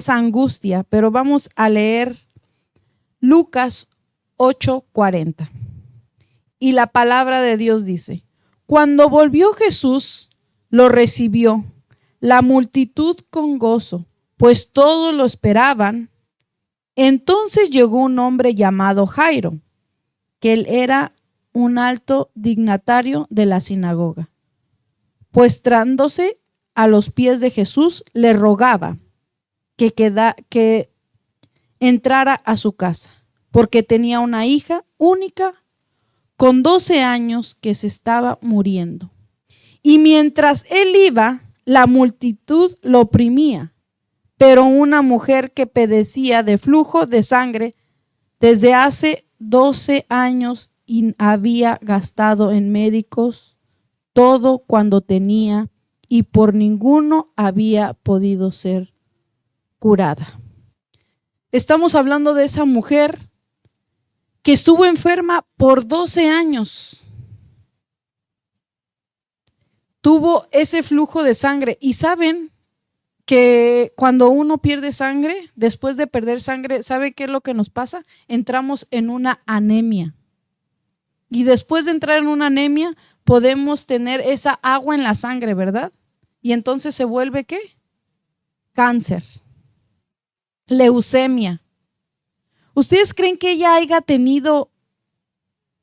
esa angustia, pero vamos a leer Lucas 8:40. Y la palabra de Dios dice: cuando volvió Jesús, lo recibió la multitud con gozo, pues todos lo esperaban. Entonces llegó un hombre llamado Jairo, que él era un alto dignatario de la sinagoga. Postrándose a los pies de Jesús, le rogaba que entrara a su casa, porque tenía una hija única con 12 años que se estaba muriendo. Y mientras él iba, la multitud lo oprimía, pero una mujer que padecía de flujo de sangre desde hace 12 años y había gastado en médicos todo cuando tenía y por ninguno había podido ser curada. Estamos hablando de esa mujer que estuvo enferma por 12 años. Tuvo ese flujo de sangre. Y saben que cuando uno pierde sangre, después de perder sangre, ¿sabe qué es lo que nos pasa? Entramos en una anemia. Y después de entrar en una anemia, podemos tener esa agua en la sangre, ¿verdad? Y entonces se vuelve ¿qué? Cáncer, leucemia. ¿Ustedes creen que ella haya tenido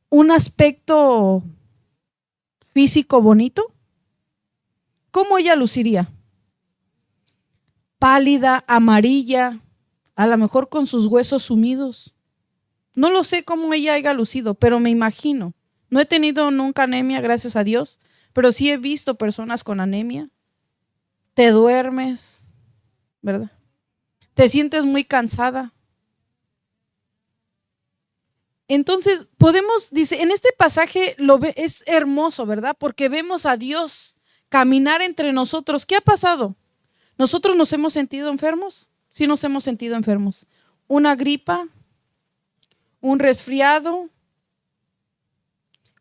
un aspecto físico bonito? ¿Cómo ella luciría? Pálida, amarilla, a lo mejor con sus huesos sumidos. No lo sé cómo ella haya lucido, pero me imagino. No he tenido nunca anemia, gracias a Dios, pero sí he visto personas con anemia. Te duermes, ¿verdad? Te sientes muy cansada. Entonces podemos, dice, en este pasaje es hermoso, ¿verdad? Porque vemos a Dios caminar entre nosotros. ¿Qué ha pasado? ¿Nosotros nos hemos sentido enfermos? Sí, nos hemos sentido enfermos. Una gripa, un resfriado,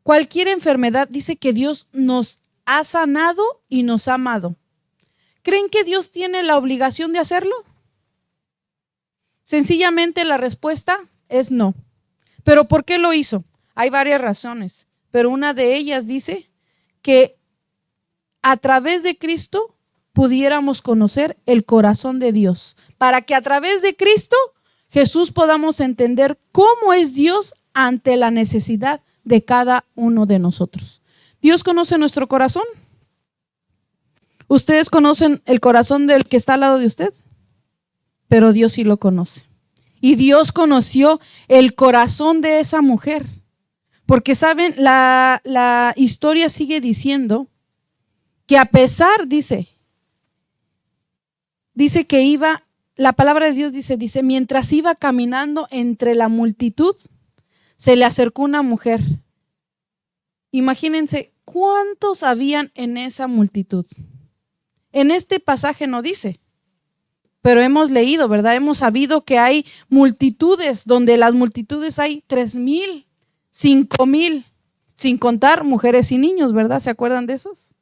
cualquier enfermedad, dice que Dios nos ha sanado y nos ha amado. ¿Creen que Dios tiene la obligación de hacerlo? Sencillamente la respuesta es no. ¿Pero por qué lo hizo? Hay varias razones, pero una de ellas dice que a través de Cristo pudiéramos conocer el corazón de Dios, para que a través de Cristo Jesús podamos entender cómo es Dios ante la necesidad de cada uno de nosotros. ¿Dios conoce nuestro corazón? ¿Ustedes conocen el corazón del que está al lado de usted? Pero Dios sí lo conoce. Y Dios conoció el corazón de esa mujer. Porque saben, la historia sigue diciendo que a pesar, dice que iba, la palabra de Dios dice, mientras iba caminando entre la multitud, se le acercó una mujer. Imagínense cuántos habían en esa multitud. En este pasaje no dice, pero hemos leído, ¿verdad? Hemos sabido que hay multitudes, donde las multitudes hay 3,000, 5,000, sin contar mujeres y niños, ¿verdad? ¿Se acuerdan de esos?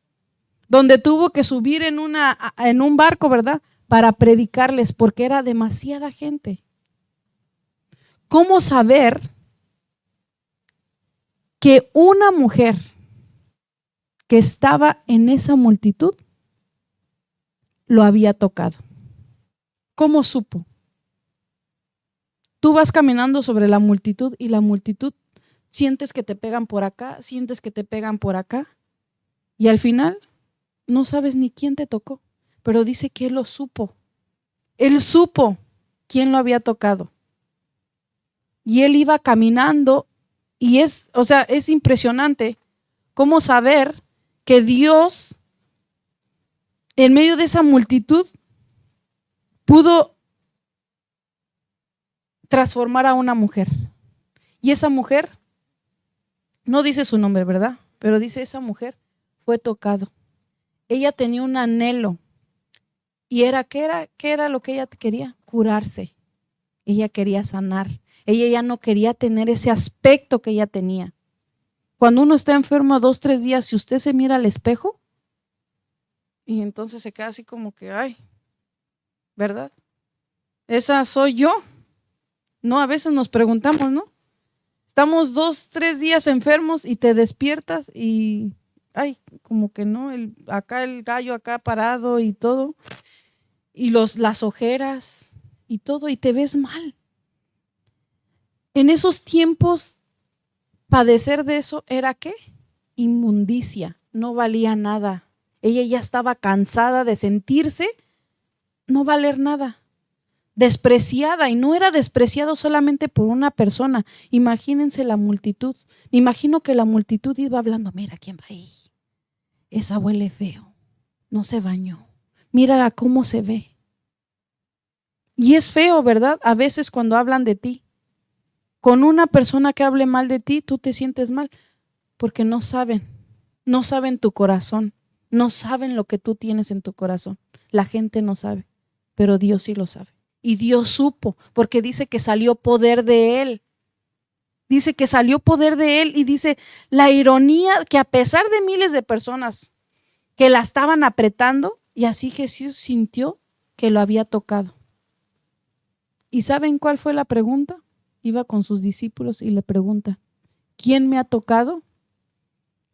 Donde tuvo que subir en un barco, ¿verdad? Para predicarles, porque era demasiada gente. ¿Cómo saber que una mujer que estaba en esa multitud lo había tocado? ¿Cómo supo? Tú vas caminando sobre la multitud y la multitud sientes que te pegan por acá, sientes que te pegan por acá y al final no sabes ni quién te tocó, pero dice que él lo supo. Él supo quién lo había tocado. Y él iba caminando y es impresionante cómo saber que Dios en medio de esa multitud pudo transformar a una mujer. Y esa mujer, no dice su nombre, ¿verdad? Pero dice esa mujer fue tocado. Ella tenía un anhelo. ¿Y qué era lo que ella quería? Curarse. Ella quería sanar. Ella ya no quería tener ese aspecto que ella tenía. Cuando uno está enfermo 2, 3 días, si usted se mira al espejo, y entonces se queda así como que, ay, ¿verdad? Esa soy yo. No, a veces nos preguntamos, ¿no? Estamos 2, 3 días enfermos y te despiertas y, ay, como que no, acá el gallo acá parado y todo, y las ojeras y todo, y te ves mal. En esos tiempos, padecer de eso era ¿qué? Inmundicia, no valía nada. Ella ya estaba cansada de sentirse no valer nada, despreciada, y no era despreciado solamente por una persona. Imagínense la multitud. Me imagino que la multitud iba hablando, mira quién va ahí, esa huele feo, no se bañó, mírala cómo se ve. Y es feo, ¿verdad? A veces cuando hablan de ti, con una persona que hable mal de ti, tú te sientes mal, porque no saben tu corazón, no saben lo que tú tienes en tu corazón. La gente no sabe, pero Dios sí lo sabe. Y Dios supo, porque dice que salió poder de él. Dice que salió poder de él, y dice la ironía que a pesar de miles de personas que la estaban apretando, y así Jesús sintió que lo había tocado. ¿Y saben cuál fue la pregunta? Iba con sus discípulos y le pregunta, ¿quién me ha tocado?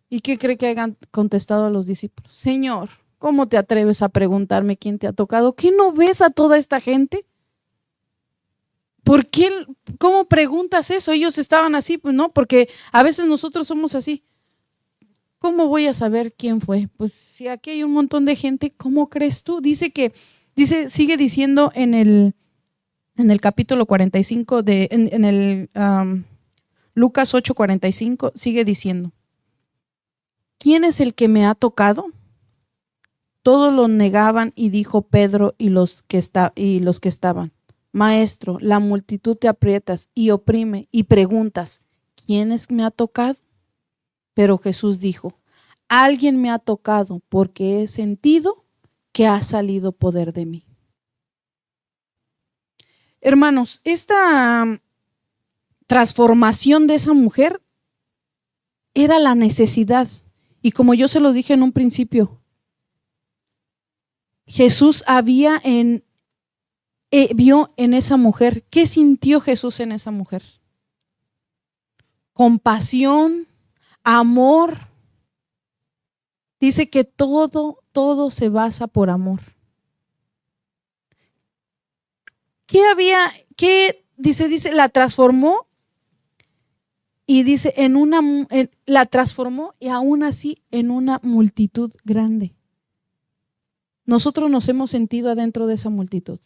¿Y qué cree que hayan contestado a los discípulos? Señor, ¿cómo te atreves a preguntarme quién te ha tocado? ¿Qué no ves a toda esta gente? ¿Por qué? ¿Cómo preguntas eso? Ellos estaban así, pues no, porque a veces nosotros somos así. ¿Cómo voy a saber quién fue? Pues si aquí hay un montón de gente, ¿cómo crees tú? Sigue diciendo en el capítulo 45 en el Lucas 8:45, sigue diciendo, ¿quién es el que me ha tocado? Todos lo negaban, y dijo Pedro y los que estaban, Maestro, la multitud te aprietas y oprime y preguntas, ¿quién es me ha tocado? Pero Jesús dijo, alguien me ha tocado porque he sentido que ha salido poder de mí. Hermanos, esta transformación de esa mujer era la necesidad. Y como yo se los dije en un principio, Jesús vio en esa mujer. ¿Qué sintió Jesús en esa mujer? Compasión, amor. Dice que todo se basa por amor. ¿Qué dice? La transformó, y dice la transformó, y aún así en una multitud grande. Nosotros nos hemos sentido adentro de esa multitud.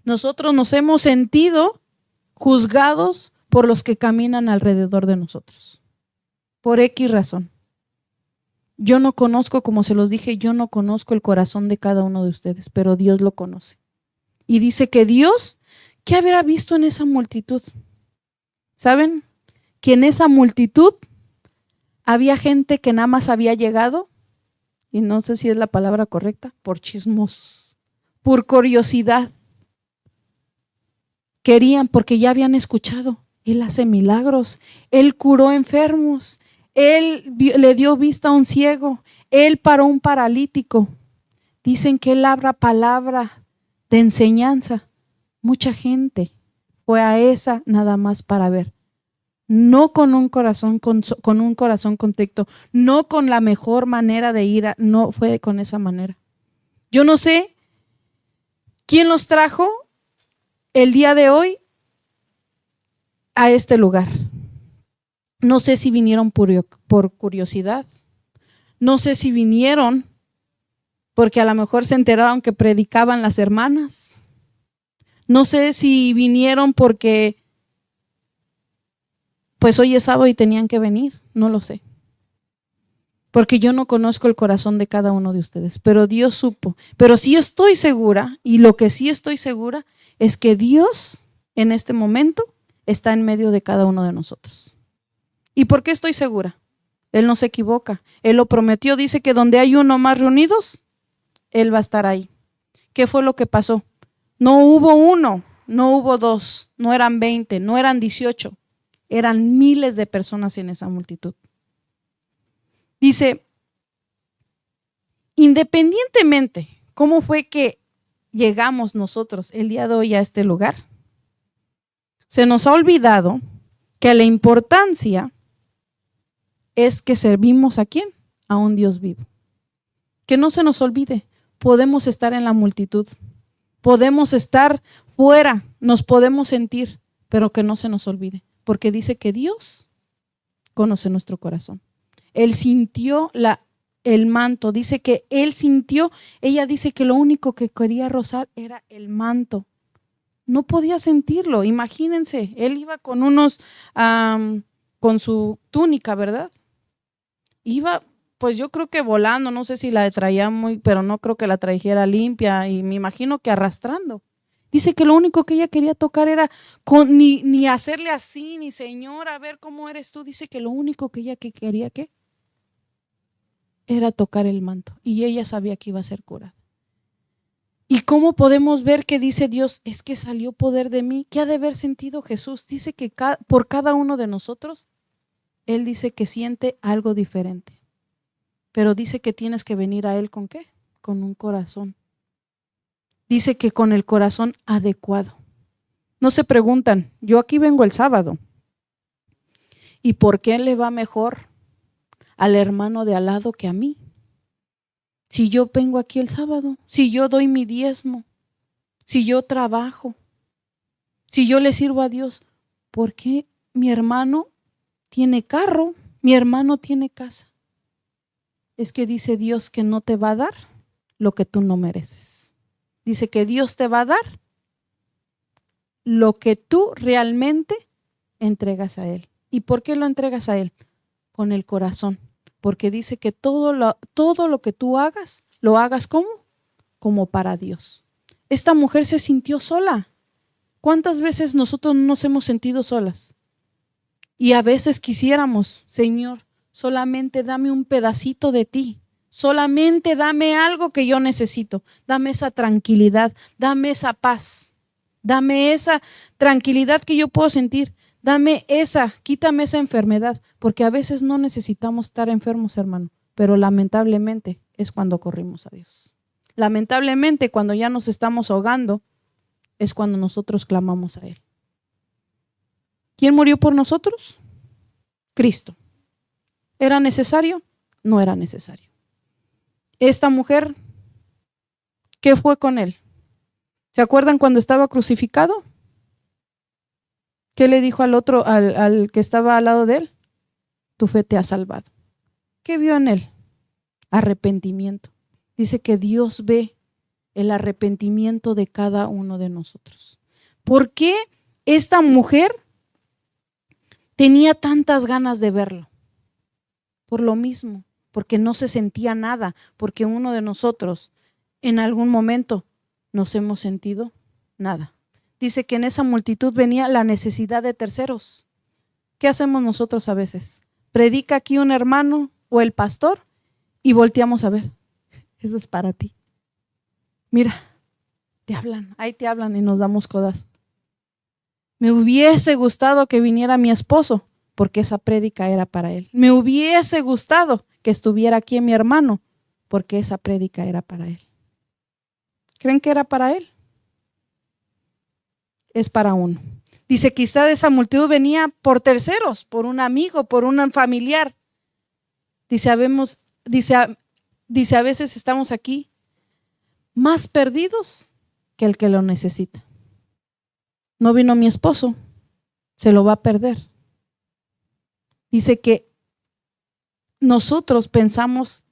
Nosotros nos hemos sentido juzgados por los que caminan alrededor de nosotros, por X razón. Yo no conozco, como se los dije, yo no conozco el corazón de cada uno de ustedes, pero Dios lo conoce. Y dice que Dios, ¿qué habrá visto en esa multitud? ¿Saben? Que en esa multitud había gente que nada más había llegado, y no sé si es la palabra correcta, por chismosos, por curiosidad. Querían, porque ya habían escuchado, Él hace milagros, Él curó enfermos, Él le dio vista a un ciego, Él paró un paralítico. Dicen que Él habla palabra de enseñanza. Mucha gente fue a esa nada más para ver. No con un corazón contento, no con la mejor manera de ir, no fue con esa manera. Yo no sé quién los trajo el día de hoy a este lugar. No sé si vinieron por curiosidad, no sé si vinieron porque a lo mejor se enteraron que predicaban las hermanas, no sé si vinieron porque pues hoy es sábado y tenían que venir, no lo sé. Porque yo no conozco el corazón de cada uno de ustedes, pero Dios supo. Pero sí estoy segura, y lo que sí estoy segura es que Dios en este momento está en medio de cada uno de nosotros. ¿Y por qué estoy segura? Él no se equivoca, Él lo prometió, dice que donde hay uno más reunidos, Él va a estar ahí. ¿Qué fue lo que pasó? No hubo uno, no hubo dos, no eran 20, no eran 18. Eran miles de personas en esa multitud. Dice, independientemente cómo fue que llegamos nosotros el día de hoy a este lugar? Se nos ha olvidado que la importancia es que servimos ¿a quién? A un Dios vivo. Que no se nos olvide, podemos estar en la multitud, podemos estar fuera, nos podemos sentir, pero que no se nos olvide, porque dice que Dios conoce nuestro corazón. Él sintió el manto, dice que él sintió, ella dice que lo único que quería rozar era el manto. No podía sentirlo, imagínense, él iba con con su túnica, ¿verdad? Iba, pues yo creo que volando, no sé si la traía pero no creo que la trajera limpia y me imagino que arrastrando. Dice que lo único que ella quería tocar era, ni hacerle así, ni Señor, a ver cómo eres tú. Dice que lo único que ella quería, ¿qué? Era tocar el manto y ella sabía que iba a ser curada. ¿Y cómo podemos ver que dice Dios, es que salió poder de mí? ¿Qué ha de haber sentido Jesús? Dice que por cada uno de nosotros, Él dice que siente algo diferente. Pero dice que tienes que venir a Él ¿con qué? Con un corazón. Dice que con el corazón adecuado. No se preguntan, yo aquí vengo el sábado, ¿y por qué le va mejor al hermano de al lado que a mí? Si yo vengo aquí el sábado, si yo doy mi diezmo, si yo trabajo, si yo le sirvo a Dios, ¿por qué mi hermano tiene carro, mi hermano tiene casa? Es que dice Dios que no te va a dar lo que tú no mereces. Dice que Dios te va a dar lo que tú realmente entregas a Él. ¿Y por qué lo entregas a Él? Con el corazón. Porque dice que todo lo que tú hagas, lo hagas ¿cómo? Como para Dios. Esta mujer se sintió sola. ¿Cuántas veces nosotros nos hemos sentido solas? Y a veces quisiéramos, Señor, solamente dame un pedacito de ti. Solamente dame algo que yo necesito. Dame esa tranquilidad, dame esa paz, dame esa tranquilidad que yo puedo sentir. Quítame esa enfermedad, porque a veces no necesitamos estar enfermos, hermano, pero lamentablemente es cuando corrimos a Dios. Lamentablemente cuando ya nos estamos ahogando es cuando nosotros clamamos a Él. ¿Quién murió por nosotros? Cristo. ¿Era necesario? No era necesario. Esta mujer, ¿qué fue con Él? ¿Se acuerdan cuando estaba crucificado? ¿Qué le dijo al otro, al que estaba al lado de él? Tu fe te ha salvado. ¿Qué vio en él? Arrepentimiento. Dice que Dios ve el arrepentimiento de cada uno de nosotros. ¿Por qué esta mujer tenía tantas ganas de verlo? Por lo mismo, porque no se sentía nada, porque uno de nosotros en algún momento nos hemos sentido nada. Dice que en esa multitud venía la necesidad de terceros. ¿Qué hacemos nosotros a veces? Predica aquí un hermano o el pastor y volteamos a ver. Eso es para ti. Mira, ahí te hablan y nos damos codazo. Me hubiese gustado que viniera mi esposo porque esa prédica era para él. Me hubiese gustado que estuviera aquí mi hermano porque esa prédica era para él. ¿Creen que era para él? Es para uno. Dice, quizá de esa multitud venía por terceros, por un amigo, por un familiar. Dice, a veces estamos aquí más perdidos que el que lo necesita. No vino mi esposo, se lo va a perder. Dice que nosotros pensamos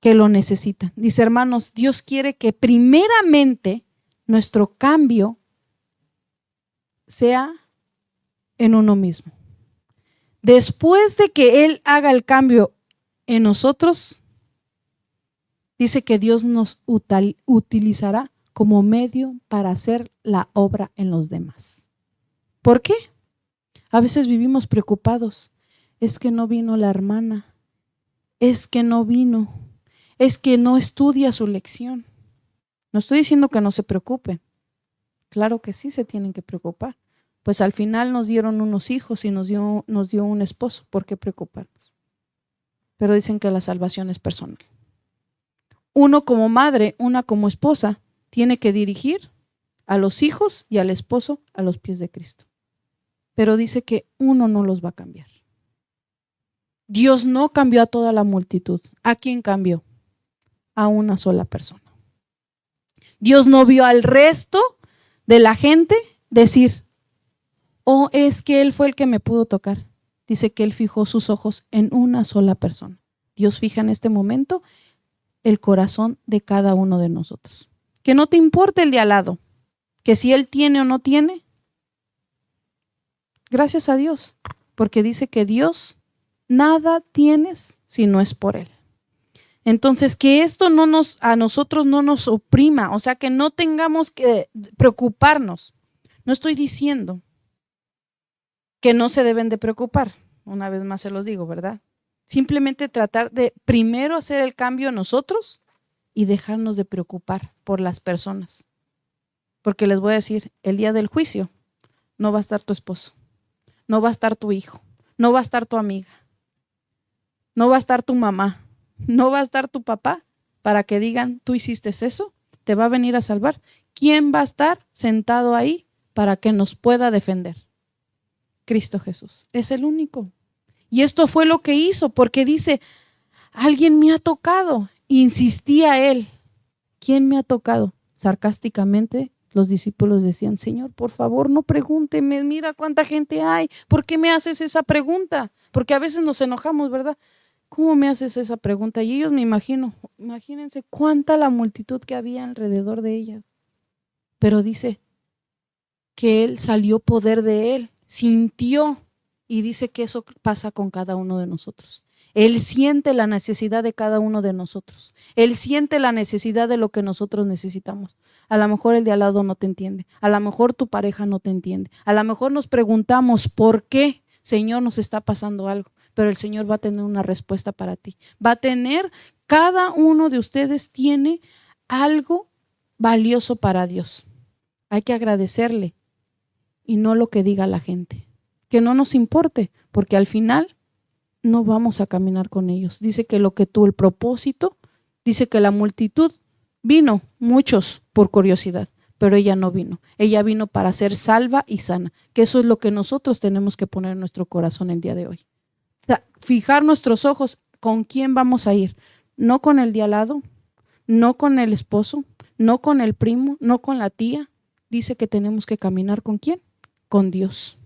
que lo necesita. Dice, hermanos, Dios quiere que primeramente nuestro cambio sea en uno mismo. Después de que Él haga el cambio en nosotros, dice que Dios nos utilizará como medio para hacer la obra en los demás. ¿Por qué? A veces vivimos preocupados. Es que no vino la hermana. Es que no vino. Es que no estudia su lección. No estoy diciendo que no se preocupen. Claro que sí se tienen que preocupar. Pues al final nos dieron unos hijos y nos dio un esposo. ¿Por qué preocuparnos? Pero dicen que la salvación es personal. Uno como madre, una como esposa, tiene que dirigir a los hijos y al esposo a los pies de Cristo. Pero dice que uno no los va a cambiar. Dios no cambió a toda la multitud. ¿A quién cambió? A una sola persona. Dios no vio al resto de la gente decir, oh, es que Él fue el que me pudo tocar. Dice que Él fijó sus ojos en una sola persona. Dios fija en este momento el corazón de cada uno de nosotros. Que no te importe el de al lado, que si él tiene o no tiene, gracias a Dios, porque dice que Dios nada tienes si no es por Él. Entonces, que esto a nosotros no nos oprima, o sea, que no tengamos que preocuparnos. No estoy diciendo que no se deben de preocupar, una vez más se los digo, ¿verdad? Simplemente tratar de primero hacer el cambio nosotros y dejarnos de preocupar por las personas. Porque les voy a decir, el día del juicio no va a estar tu esposo, no va a estar tu hijo, no va a estar tu amiga, no va a estar tu mamá, no va a estar tu papá para que digan, tú hiciste eso, te va a venir a salvar. ¿Quién va a estar sentado ahí para que nos pueda defender? Cristo Jesús, es el único. Y esto fue lo que hizo, porque dice, alguien me ha tocado. Insistía él, ¿quién me ha tocado? Sarcásticamente los discípulos decían, Señor, por favor, no pregúnteme, mira cuánta gente hay. ¿Por qué me haces esa pregunta? Porque a veces nos enojamos, ¿verdad? ¿Cómo me haces esa pregunta? Y ellos imagínense cuánta la multitud que había alrededor de ellas. Pero dice que él salió poder de él, sintió. Y dice que eso pasa con cada uno de nosotros. Él siente la necesidad de cada uno de nosotros. Él siente la necesidad de lo que nosotros necesitamos. A lo mejor el de al lado no te entiende. A lo mejor tu pareja no te entiende. A lo mejor nos preguntamos por qué, Señor, nos está pasando algo. Pero el Señor va a tener una respuesta para ti. Va a tener, cada uno de ustedes tiene algo valioso para Dios. Hay que agradecerle y no lo que diga la gente. Que no nos importe, porque al final no vamos a caminar con ellos. Dice que el propósito, dice que la multitud vino, muchos por curiosidad, pero ella no vino. Ella vino para ser salva y sana, que eso es lo que nosotros tenemos que poner en nuestro corazón el día de hoy. O sea, fijar nuestros ojos con quién vamos a ir, no con el de al lado, no con el esposo, no con el primo, no con la tía. Dice que tenemos que caminar ¿con quién? Con Dios.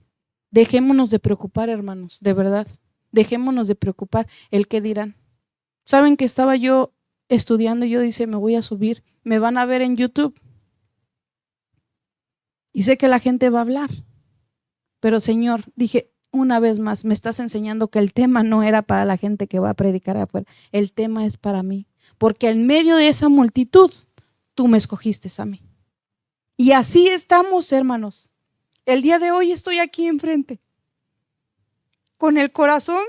Dejémonos de preocupar, hermanos, de verdad. Dejémonos de preocupar el qué dirán. Saben que estaba yo estudiando y yo dije, me voy a subir, me van a ver en YouTube. Y sé que la gente va a hablar. Pero Señor, dije, una vez más, me estás enseñando que el tema no era para la gente que va a predicar afuera. El tema es para mí. Porque en medio de esa multitud, tú me escogiste a mí. Y así estamos, hermanos. El día de hoy estoy aquí enfrente con el corazón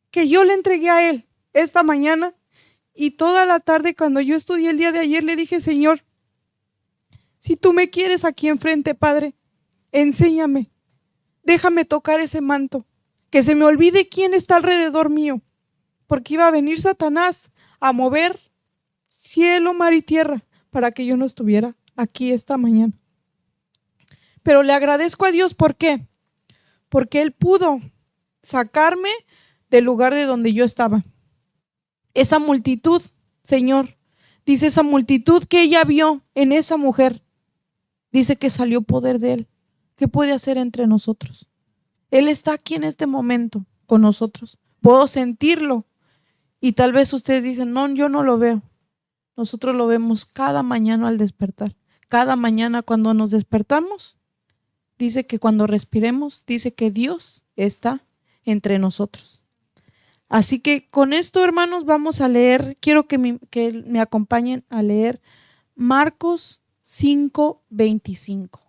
que yo le entregué a Él esta mañana y toda la tarde cuando yo estudié el día de ayer le dije, Señor, si tú me quieres aquí enfrente, Padre, enséñame, déjame tocar ese manto, que se me olvide quién está alrededor mío, porque iba a venir Satanás a mover cielo, mar y tierra para que yo no estuviera aquí esta mañana. Pero le agradezco a Dios, ¿por qué? Porque Él pudo sacarme del lugar de donde yo estaba. Esa multitud, Señor, dice esa multitud que ella vio en esa mujer, dice que salió poder de Él. ¿Qué puede hacer entre nosotros? Él está aquí en este momento con nosotros. Puedo sentirlo. Y tal vez ustedes dicen, no, yo no lo veo. Nosotros lo vemos cada mañana al despertar. Cada mañana cuando nos despertamos, dice que cuando respiremos, dice que Dios está entre nosotros. Así que con esto, hermanos, vamos a leer, quiero que me acompañen a leer Marcos 5:25.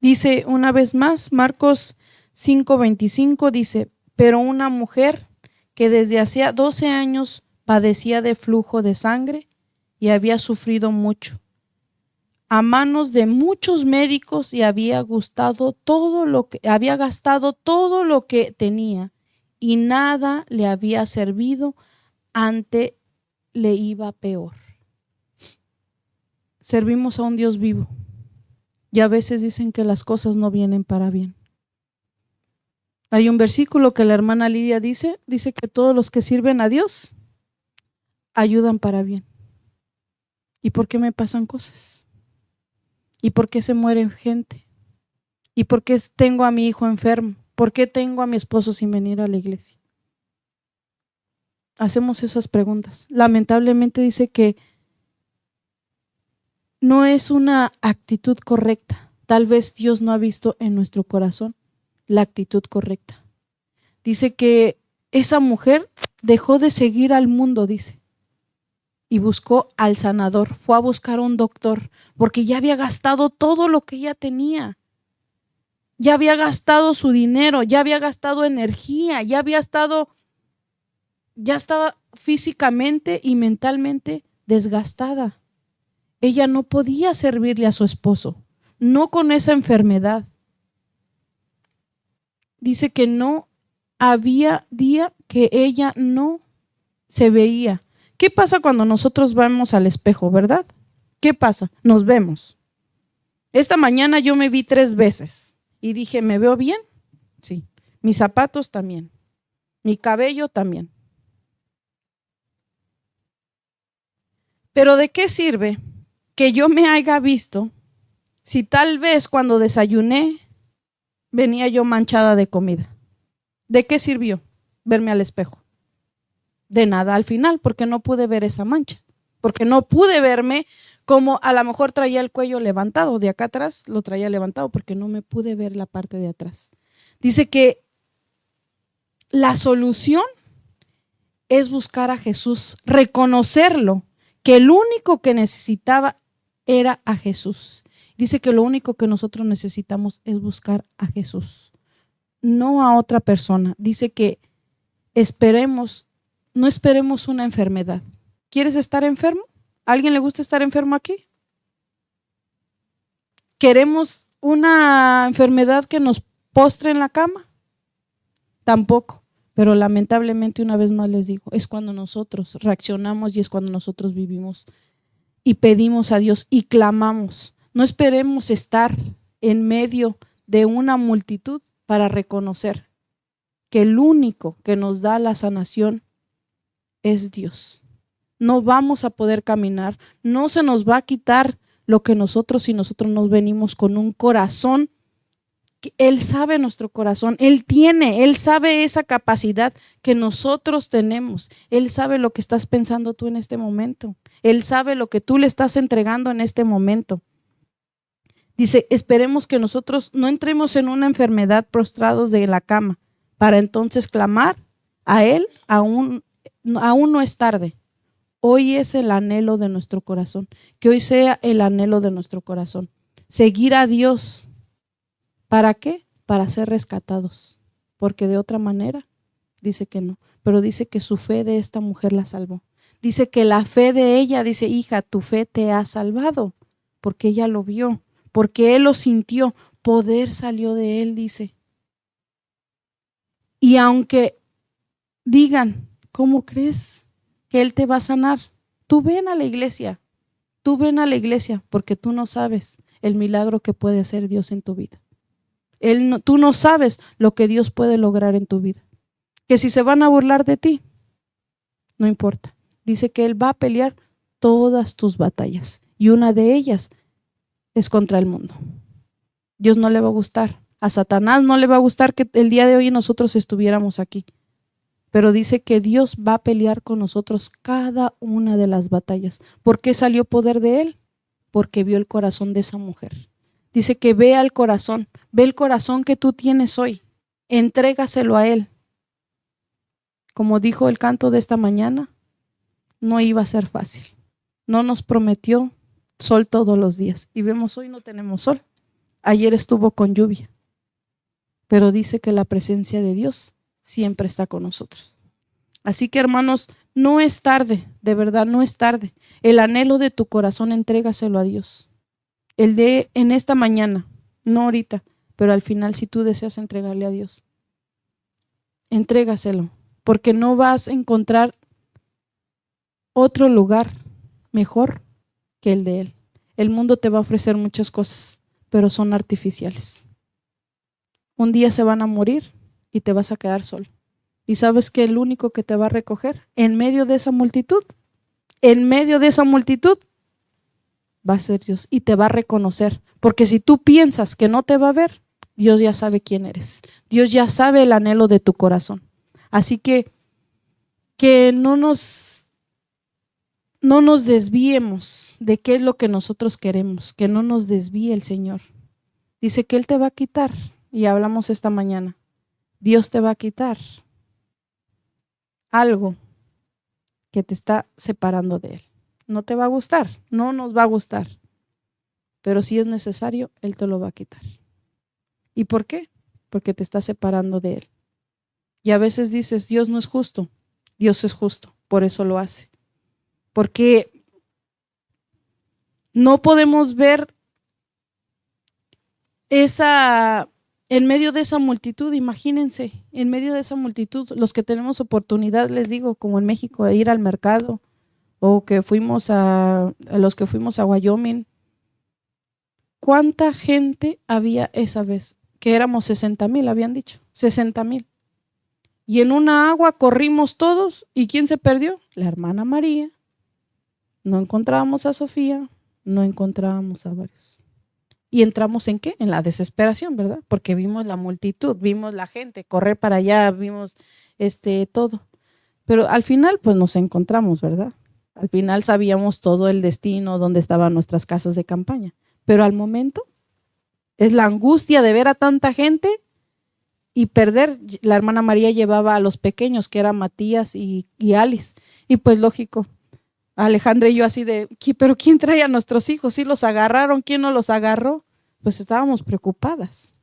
Dice una vez más, Marcos 5:25 dice, pero una mujer que desde hacía 12 años padecía de flujo de sangre y había sufrido mucho, a manos de muchos médicos y había gastado todo lo que tenía y nada le había servido, antes le iba peor. Servimos a un Dios vivo y a veces dicen que las cosas no vienen para bien. Hay un versículo que la hermana Lidia dice que todos los que sirven a Dios ayudan para bien. ¿Y por qué me pasan cosas? ¿Y por qué se muere gente? ¿Y por qué tengo a mi hijo enfermo? ¿Por qué tengo a mi esposo sin venir a la iglesia? Hacemos esas preguntas. Lamentablemente dice que no es una actitud correcta. Tal vez Dios no ha visto en nuestro corazón la actitud correcta. Dice que esa mujer dejó de seguir al mundo, dice, y buscó al sanador. Fue a buscar un doctor porque ya había gastado todo lo que ella tenía. Ya había gastado su dinero, ya había gastado energía, ya estaba físicamente y mentalmente desgastada. Ella no podía servirle a su esposo, no con esa enfermedad. Dice que no había día que ella no se veía. ¿Qué pasa cuando nosotros vamos al espejo, verdad? ¿Qué pasa? Nos vemos. Esta mañana yo me vi 3 veces y dije, ¿me veo bien? Sí. Mis zapatos también. Mi cabello también. Pero ¿de qué sirve que yo me haya visto si tal vez cuando desayuné venía yo manchada de comida? ¿De qué sirvió verme al espejo? De nada al final, porque no pude ver esa mancha, porque no pude verme como a lo mejor traía el cuello levantado, de acá atrás lo traía levantado porque no me pude ver la parte de atrás. Dice que la solución es buscar a Jesús, reconocerlo, que el único que necesitaba era a Jesús. Dice que lo único que nosotros necesitamos es buscar a Jesús, no a otra persona. Dice que no esperemos una enfermedad. ¿Quieres estar enfermo? ¿A alguien le gusta estar enfermo aquí? ¿Queremos una enfermedad que nos postre en la cama? Tampoco. Pero lamentablemente, una vez más les digo, es cuando nosotros reaccionamos y es cuando nosotros vivimos y pedimos a Dios y clamamos. No esperemos estar en medio de una multitud para reconocer que el único que nos da la sanación es Dios. No vamos a poder caminar, no se nos va a quitar lo que nosotros, si nosotros nos venimos con un corazón. Él sabe nuestro corazón, Él sabe esa capacidad que nosotros tenemos. Él sabe lo que estás pensando tú en este momento. Él sabe lo que tú le estás entregando en este momento. Dice, esperemos que nosotros no entremos en una enfermedad prostrados de la cama para entonces clamar a Él. Aún no es tarde. Hoy es el anhelo de nuestro corazón. Que hoy sea el anhelo de nuestro corazón. Seguir a Dios. ¿Para qué? Para ser rescatados, porque de otra manera dice que no, pero dice que su fe de esta mujer la salvó. Dice que la fe de ella, dice, hija, tu fe te ha salvado, porque ella lo vio, porque él lo sintió, poder salió de él, dice. Y aunque digan, ¿cómo crees que él te va a sanar? Tú ven a la iglesia, porque tú no sabes el milagro que puede hacer Dios en tu vida. Tú no sabes lo que Dios puede lograr en tu vida. Que si se van a burlar de ti, no importa. Dice que Él va a pelear todas tus batallas y una de ellas es contra el mundo. Dios no le va a gustar. A Satanás no le va a gustar que el día de hoy nosotros estuviéramos aquí. Pero dice que Dios va a pelear con nosotros cada una de las batallas. ¿Por qué salió poder de Él? Porque vio el corazón de esa mujer. Dice que ve el corazón que tú tienes hoy, entrégaselo a Él. Como dijo el canto de esta mañana, no iba a ser fácil. No nos prometió sol todos los días. Y vemos hoy no tenemos sol. Ayer estuvo con lluvia. Pero dice que la presencia de Dios siempre está con nosotros. Así que hermanos, no es tarde, de verdad no es tarde. El anhelo de tu corazón, entrégaselo a Dios. el de en esta mañana, no ahorita, pero al final si tú deseas entregarle a Dios, entrégaselo, porque no vas a encontrar otro lugar mejor que el de Él. El mundo te va a ofrecer muchas cosas, pero son artificiales. Un día se van a morir y te vas a quedar solo. Y sabes que el único que te va a recoger en medio de esa multitud, va a ser Dios y te va a reconocer. Porque si tú piensas que no te va a ver, Dios ya sabe quién eres. Dios ya sabe el anhelo de tu corazón. Así que no nos desviemos de qué es lo que nosotros queremos, que no nos desvíe el Señor. Dice que Él te va a quitar, y hablamos esta mañana, Dios te va a quitar algo que te está separando de Él. No te va a gustar, no nos va a gustar, pero si es necesario, Él te lo va a quitar. ¿Y por qué? Porque te está separando de Él. Y a veces dices, Dios no es justo. Dios es justo, por eso lo hace. Porque no podemos ver en medio de esa multitud, imagínense, en medio de esa multitud, los que tenemos oportunidad, les digo, como en México, de ir al mercado, o que fuimos a los que fuimos a Wyoming, ¿cuánta gente había esa vez? Que éramos 60,000, habían dicho, 60,000. Y en una agua corrimos todos, ¿y quién se perdió? La hermana María. No encontrábamos a Sofía, no encontrábamos a varios. ¿Y entramos en qué? En la desesperación, ¿verdad? Porque vimos la multitud, vimos la gente correr para allá, vimos todo. Pero al final, pues nos encontramos, ¿verdad? Al final sabíamos todo el destino, dónde estaban nuestras casas de campaña. Pero al momento, es la angustia de ver a tanta gente y perder. La hermana María llevaba a los pequeños, que eran Matías y Alice. Y pues lógico, Alejandra y yo así de, ¿pero quién trae a nuestros hijos? ¿Sí los agarraron? ¿Quién no los agarró? Pues estábamos preocupadas.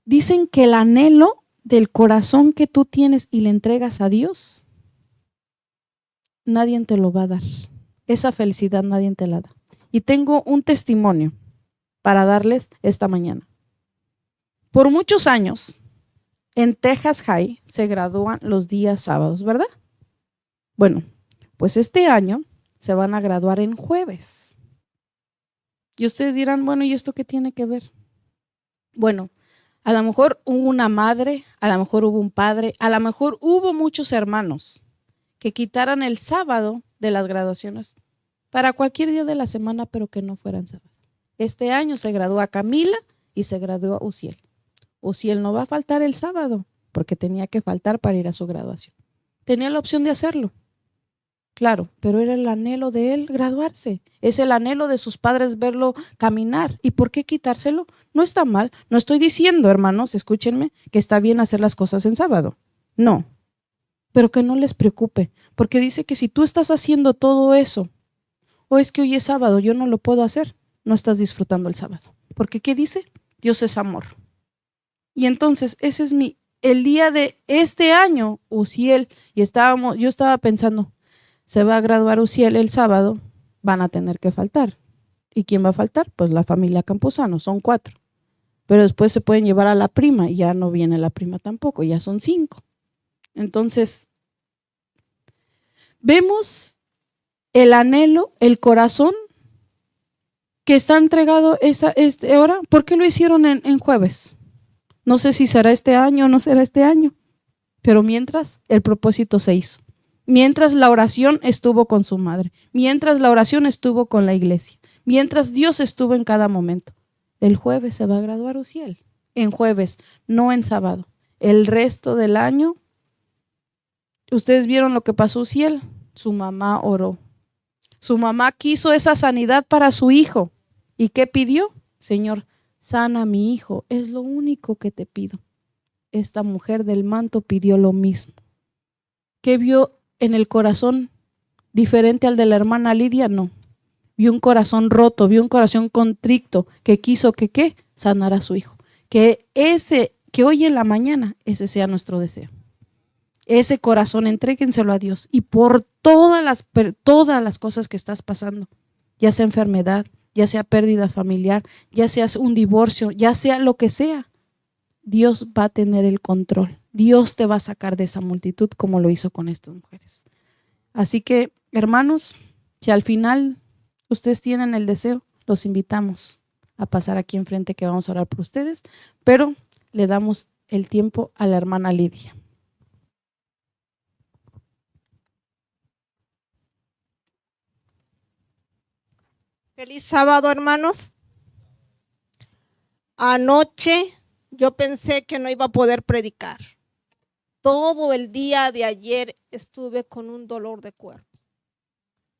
Dicen que el anhelo del corazón que tú tienes y le entregas a Dios, nadie te lo va a dar. Esa felicidad nadie te la da. Y tengo un testimonio para darles esta mañana. Por muchos años, en Texas High se gradúan los días sábados, ¿verdad? Bueno, pues este año se van a graduar en jueves. Y ustedes dirán, bueno, ¿y esto qué tiene que ver? Bueno, a lo mejor hubo una madre, a lo mejor hubo un padre, a lo mejor hubo muchos hermanos que quitaran el sábado de las graduaciones para cualquier día de la semana, pero que no fueran sábado. Este año se gradúa Camila y se graduó Uziel. Uziel no va a faltar el sábado porque tenía que faltar para ir a su graduación. Tenía la opción de hacerlo. Claro, pero era el anhelo de él graduarse. Es el anhelo de sus padres verlo caminar. ¿Y por qué quitárselo? No está mal. No estoy diciendo, hermanos, escúchenme, que está bien hacer las cosas en sábado. No. Pero que no les preocupe, porque dice que si tú estás haciendo todo eso, o es que hoy es sábado, yo no lo puedo hacer, no estás disfrutando el sábado. Porque ¿qué dice? Dios es amor. Y entonces ese es el día de este año, Uziel, y yo estaba pensando, se va a graduar Uziel el sábado, van a tener que faltar. ¿Y quién va a faltar? Pues la familia Campuzano, son 4. Pero después se pueden llevar a la prima y ya no viene la prima tampoco, ya son 5. Entonces, vemos el anhelo, el corazón que está entregado hora. ¿Por qué lo hicieron en jueves? No sé si será este año o no será este año, pero mientras el propósito se hizo. Mientras la oración estuvo con su madre, mientras la oración estuvo con la iglesia, mientras Dios estuvo en cada momento. El jueves se va a graduar Uziel, en jueves, no en sábado. El resto del año, ustedes vieron lo que pasó Uziel, su mamá oró. Su mamá quiso esa sanidad para su hijo. ¿Y qué pidió? Señor, sana a mi hijo, es lo único que te pido. Esta mujer del manto pidió lo mismo. ¿Qué vio en el corazón diferente al de la hermana Lidia? No. Vio un corazón roto, vio un corazón contrito que quiso que sanar a su hijo. Que hoy en la mañana ese sea nuestro deseo. Ese corazón, entréguenselo a Dios y por todas las cosas que estás pasando, ya sea enfermedad, ya sea pérdida familiar, ya sea un divorcio, ya sea lo que sea, Dios va a tener el control. Dios te va a sacar de esa multitud como lo hizo con estas mujeres. Así que, hermanos, si al final ustedes tienen el deseo, los invitamos a pasar aquí enfrente que vamos a orar por ustedes, pero le damos el tiempo a la hermana Lidia. Feliz sábado, hermanos. Anoche yo pensé que no iba a poder predicar. Todo el día de ayer estuve con un dolor de cuerpo.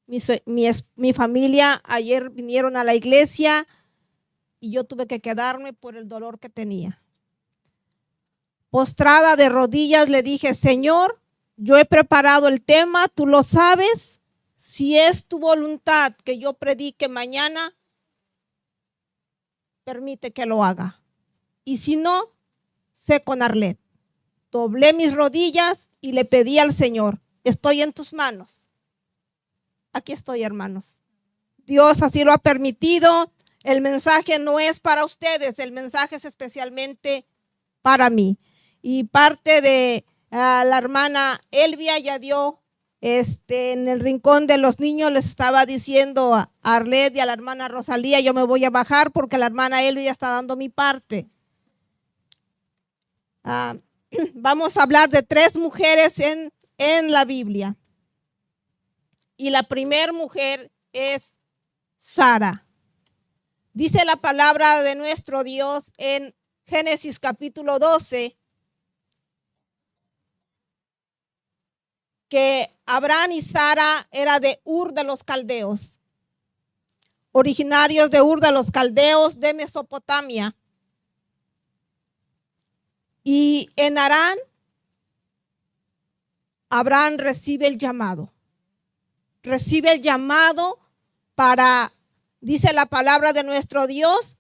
Mi familia ayer vinieron a la iglesia y yo tuve que quedarme por el dolor que tenía. Postrada de rodillas le dije: Señor, yo he preparado el tema, tú lo sabes. Si es tu voluntad que yo predique mañana, permite que lo haga. Y si no, sé con Arlet. Doblé mis rodillas y le pedí al Señor: estoy en tus manos. Aquí estoy, hermanos. Dios así lo ha permitido. El mensaje no es para ustedes, el mensaje es especialmente para mí. Y parte de la hermana Elvia ya dio en el rincón de los niños, les estaba diciendo a Arlet y a la hermana Rosalía: yo me voy a bajar porque la hermana Elvia ya está dando mi parte. Vamos a hablar de 3 mujeres en la Biblia. Y la primera mujer es Sara. Dice la palabra de nuestro Dios en Génesis capítulo 12 que Abraham y Sara eran de Ur de los Caldeos, originarios de Ur de los Caldeos de Mesopotamia. Y en Harán, Abraham recibe el llamado. Recibe el llamado para, dice la palabra de nuestro Dios,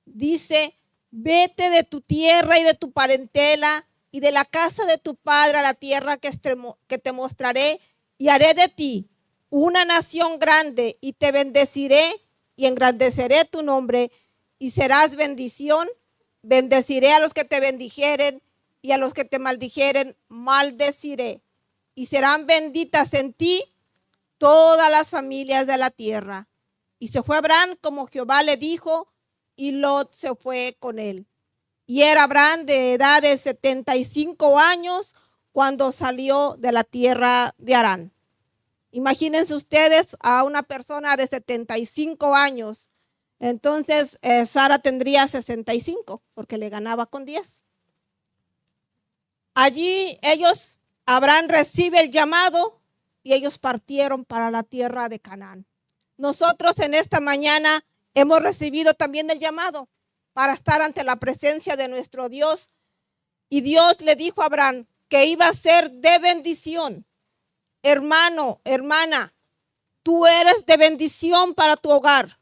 dice: vete de tu tierra y de tu parentela y de la casa de tu padre a la tierra que te mostraré, y haré de ti una nación grande, y te bendeciré y engrandeceré tu nombre, y serás bendición. Bendeciré a los que te bendijeren, y a los que te maldijeren maldeciré, y serán benditas en ti todas las familias de la tierra. Y se fue Abraham como Jehová le dijo, y Lot se fue con él. Y era Abraham de edad de 75 años cuando salió de la tierra de Harán. Imagínense ustedes a una persona de 75 años. Entonces Sara tendría 65 porque le ganaba con 10. Allí Abraham recibe el llamado y ellos partieron para la tierra de Canaán. Nosotros en esta mañana hemos recibido también el llamado para estar ante la presencia de nuestro Dios. Y Dios le dijo a Abraham que iba a ser de bendición. Hermano, hermana, tú eres de bendición para tu hogar.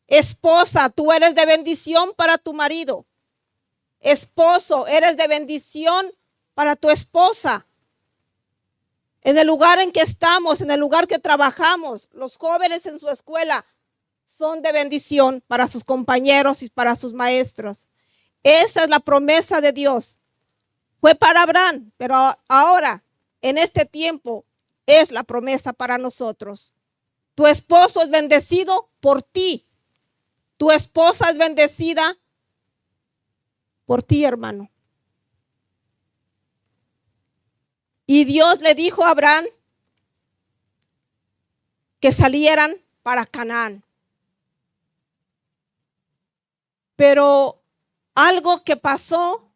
Esposa, tú eres de bendición para tu marido. Esposo, eres de bendición para tu esposa. En el lugar en que estamos, en el lugar que trabajamos, los jóvenes en su escuela son de bendición para sus compañeros y para sus maestros. Esa es la promesa de Dios. Fue para Abraham, pero ahora, en este tiempo, es la promesa para nosotros. Tu esposo es bendecido por ti. Tu esposa es bendecida por ti, hermano. Y Dios le dijo a Abraham que salieran para Canaán. Pero algo que pasó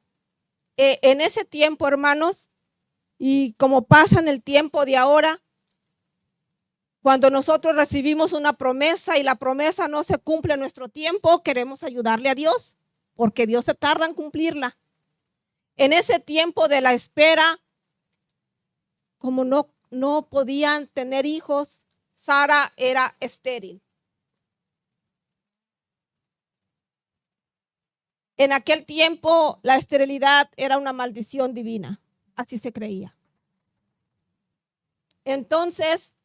en ese tiempo, hermanos, y como pasa en el tiempo de ahora, cuando nosotros recibimos una promesa y la promesa no se cumple en nuestro tiempo, queremos ayudarle a Dios, porque Dios se tarda en cumplirla. En ese tiempo de la espera, como no podían tener hijos, Sara era estéril. En aquel tiempo la esterilidad era una maldición divina, así se creía. Entonces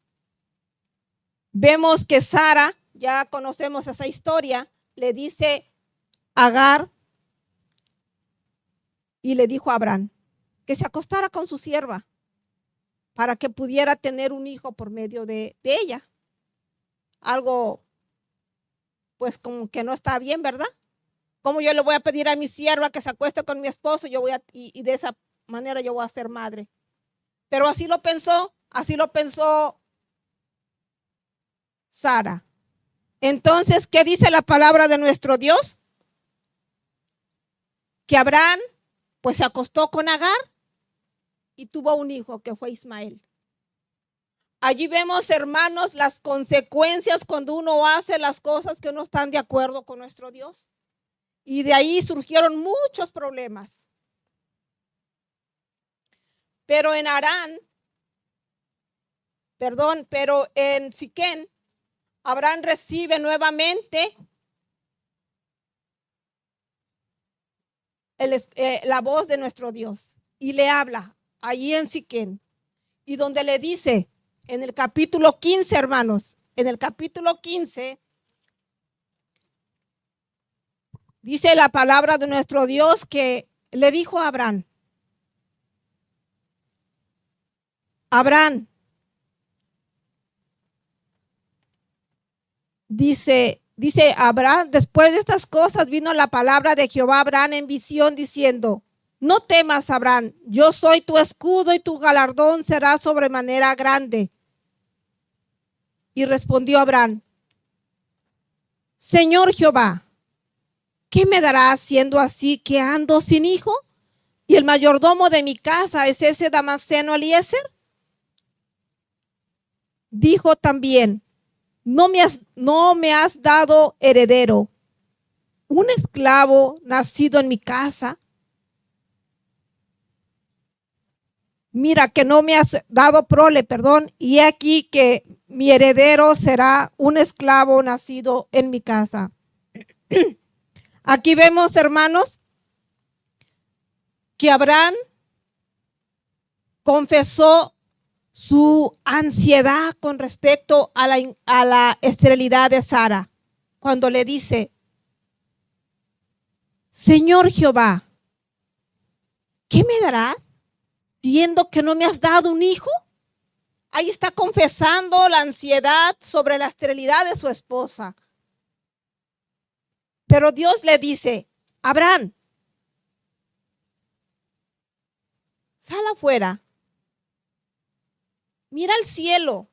vemos que Sara ya conocemos esa historia, le dice Agar y le dijo a Abraham que se acostara con su sierva para que pudiera tener un hijo por medio de ella. Algo pues como que no está bien, ¿verdad? ¿Cómo yo le voy a pedir a mi sierva que se acueste con mi esposo? Y de esa manera yo voy a ser madre. Pero así lo pensó Sara. Entonces, ¿qué dice la palabra de nuestro Dios? Que Abraham pues se acostó con Agar y tuvo un hijo que fue Ismael. Allí vemos, hermanos, las consecuencias cuando uno hace las cosas que no están de acuerdo con nuestro Dios. Y de ahí surgieron muchos problemas. Pero en Siquén, Abraham recibe nuevamente la voz de nuestro Dios y le habla allí en Siquén. Y donde le dice, en el capítulo 15, hermanos, en el capítulo 15, dice la palabra de nuestro Dios que le dijo a Abraham, dice Abraham, después de estas cosas vino la palabra de Jehová a Abraham en visión diciendo, no temas, Abraham, yo soy tu escudo y tu galardón será sobremanera grande. Y respondió Abraham, Señor Jehová, ¿qué me darás siendo así que ando sin hijo? Y el mayordomo de mi casa es ese Damaseno Eliezer. Dijo también, no me has dado heredero, un esclavo nacido en mi casa. Mira que no me has dado prole, y aquí que mi heredero será un esclavo nacido en mi casa. Aquí vemos, hermanos, que Abraham confesó su ansiedad con respecto a la esterilidad de Sara, cuando le dice, Señor Jehová, ¿qué me darás, siendo que no me has dado un hijo? Ahí está confesando la ansiedad sobre la esterilidad de su esposa. Pero Dios le dice, Abraham, sal afuera, mira al cielo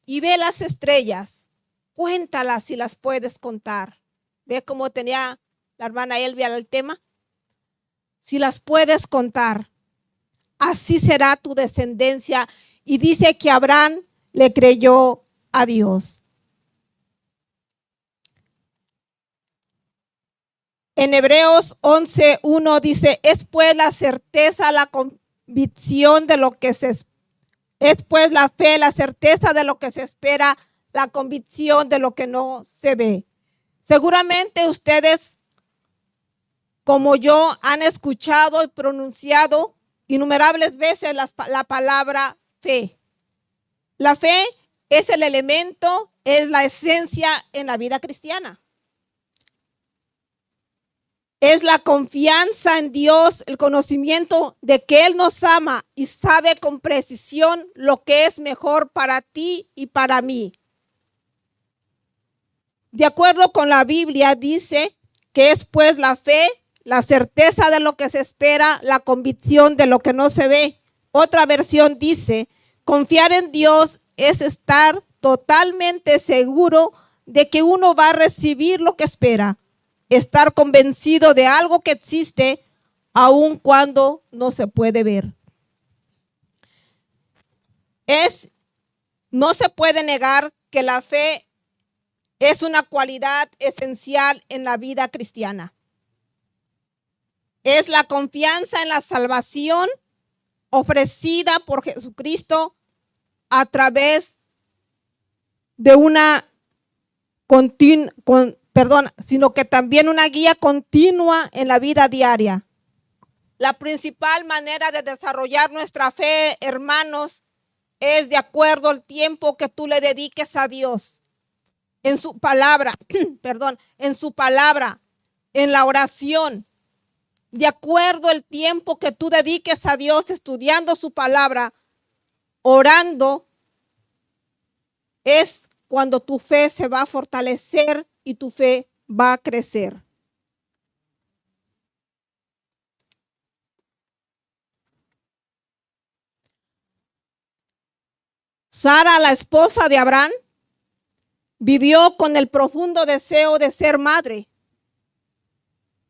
y ve las estrellas, cuéntalas si las puedes contar. Ve cómo tenía la hermana Elvia el tema. Si las puedes contar, así será tu descendencia. Y dice que Abraham le creyó a Dios. En Hebreos 11:1 dice, es pues la certeza, la convicción de lo que es pues la fe, la certeza de lo que se espera, la convicción de lo que no se ve. Seguramente ustedes, como yo, han escuchado y pronunciado innumerables veces la palabra fe. La fe es el elemento, es la esencia en la vida cristiana. Es la confianza en Dios, el conocimiento de que Él nos ama y sabe con precisión lo que es mejor para ti y para mí. De acuerdo con la Biblia, dice que es pues la fe, la certeza de lo que se espera, la convicción de lo que no se ve. Otra versión dice, confiar en Dios es estar totalmente seguro de que uno va a recibir lo que espera. Estar convencido de algo que existe, aun cuando no se puede ver. No se puede negar que la fe es una cualidad esencial en la vida cristiana. Es la confianza en la salvación ofrecida por Jesucristo a través de sino que también una guía continua en la vida diaria. La principal manera de desarrollar nuestra fe, hermanos, es de acuerdo al tiempo que tú le dediques a Dios. En su palabra, perdón, en su palabra, en la oración. De acuerdo al tiempo que tú dediques a Dios estudiando su palabra, orando, es cuando tu fe se va a fortalecer y tu fe va a crecer. Sara, la esposa de Abraham, vivió con el profundo deseo de ser madre,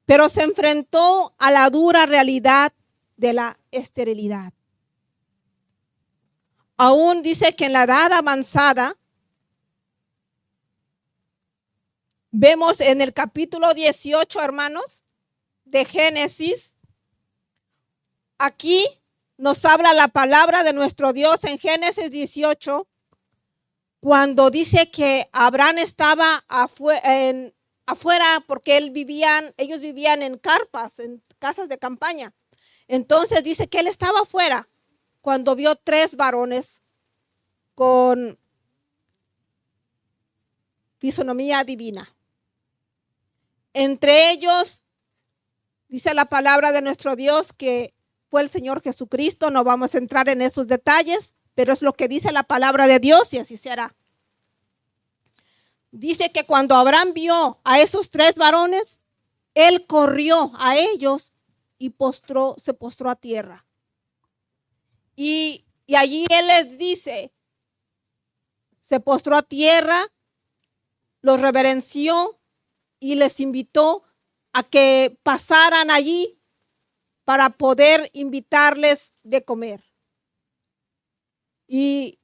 pero se enfrentó a la dura realidad de la esterilidad. Aún dice que en la edad avanzada, vemos en el capítulo 18, hermanos, de Génesis, aquí nos habla la palabra de nuestro Dios en Génesis 18, cuando dice que Abraham estaba afuera porque ellos vivían en carpas, en casas de campaña. Entonces dice que él estaba afuera cuando vio 3 varones con fisonomía divina. Entre ellos, dice la palabra de nuestro Dios que fue el Señor Jesucristo. No vamos a entrar en esos detalles, pero es lo que dice la palabra de Dios y así será. Dice que cuando Abraham vio a esos 3 varones, él corrió a ellos y se postró a tierra. Y allí él les dice, se postró a tierra, los reverenció y les invitó a que pasaran allí para poder invitarles de comer. Y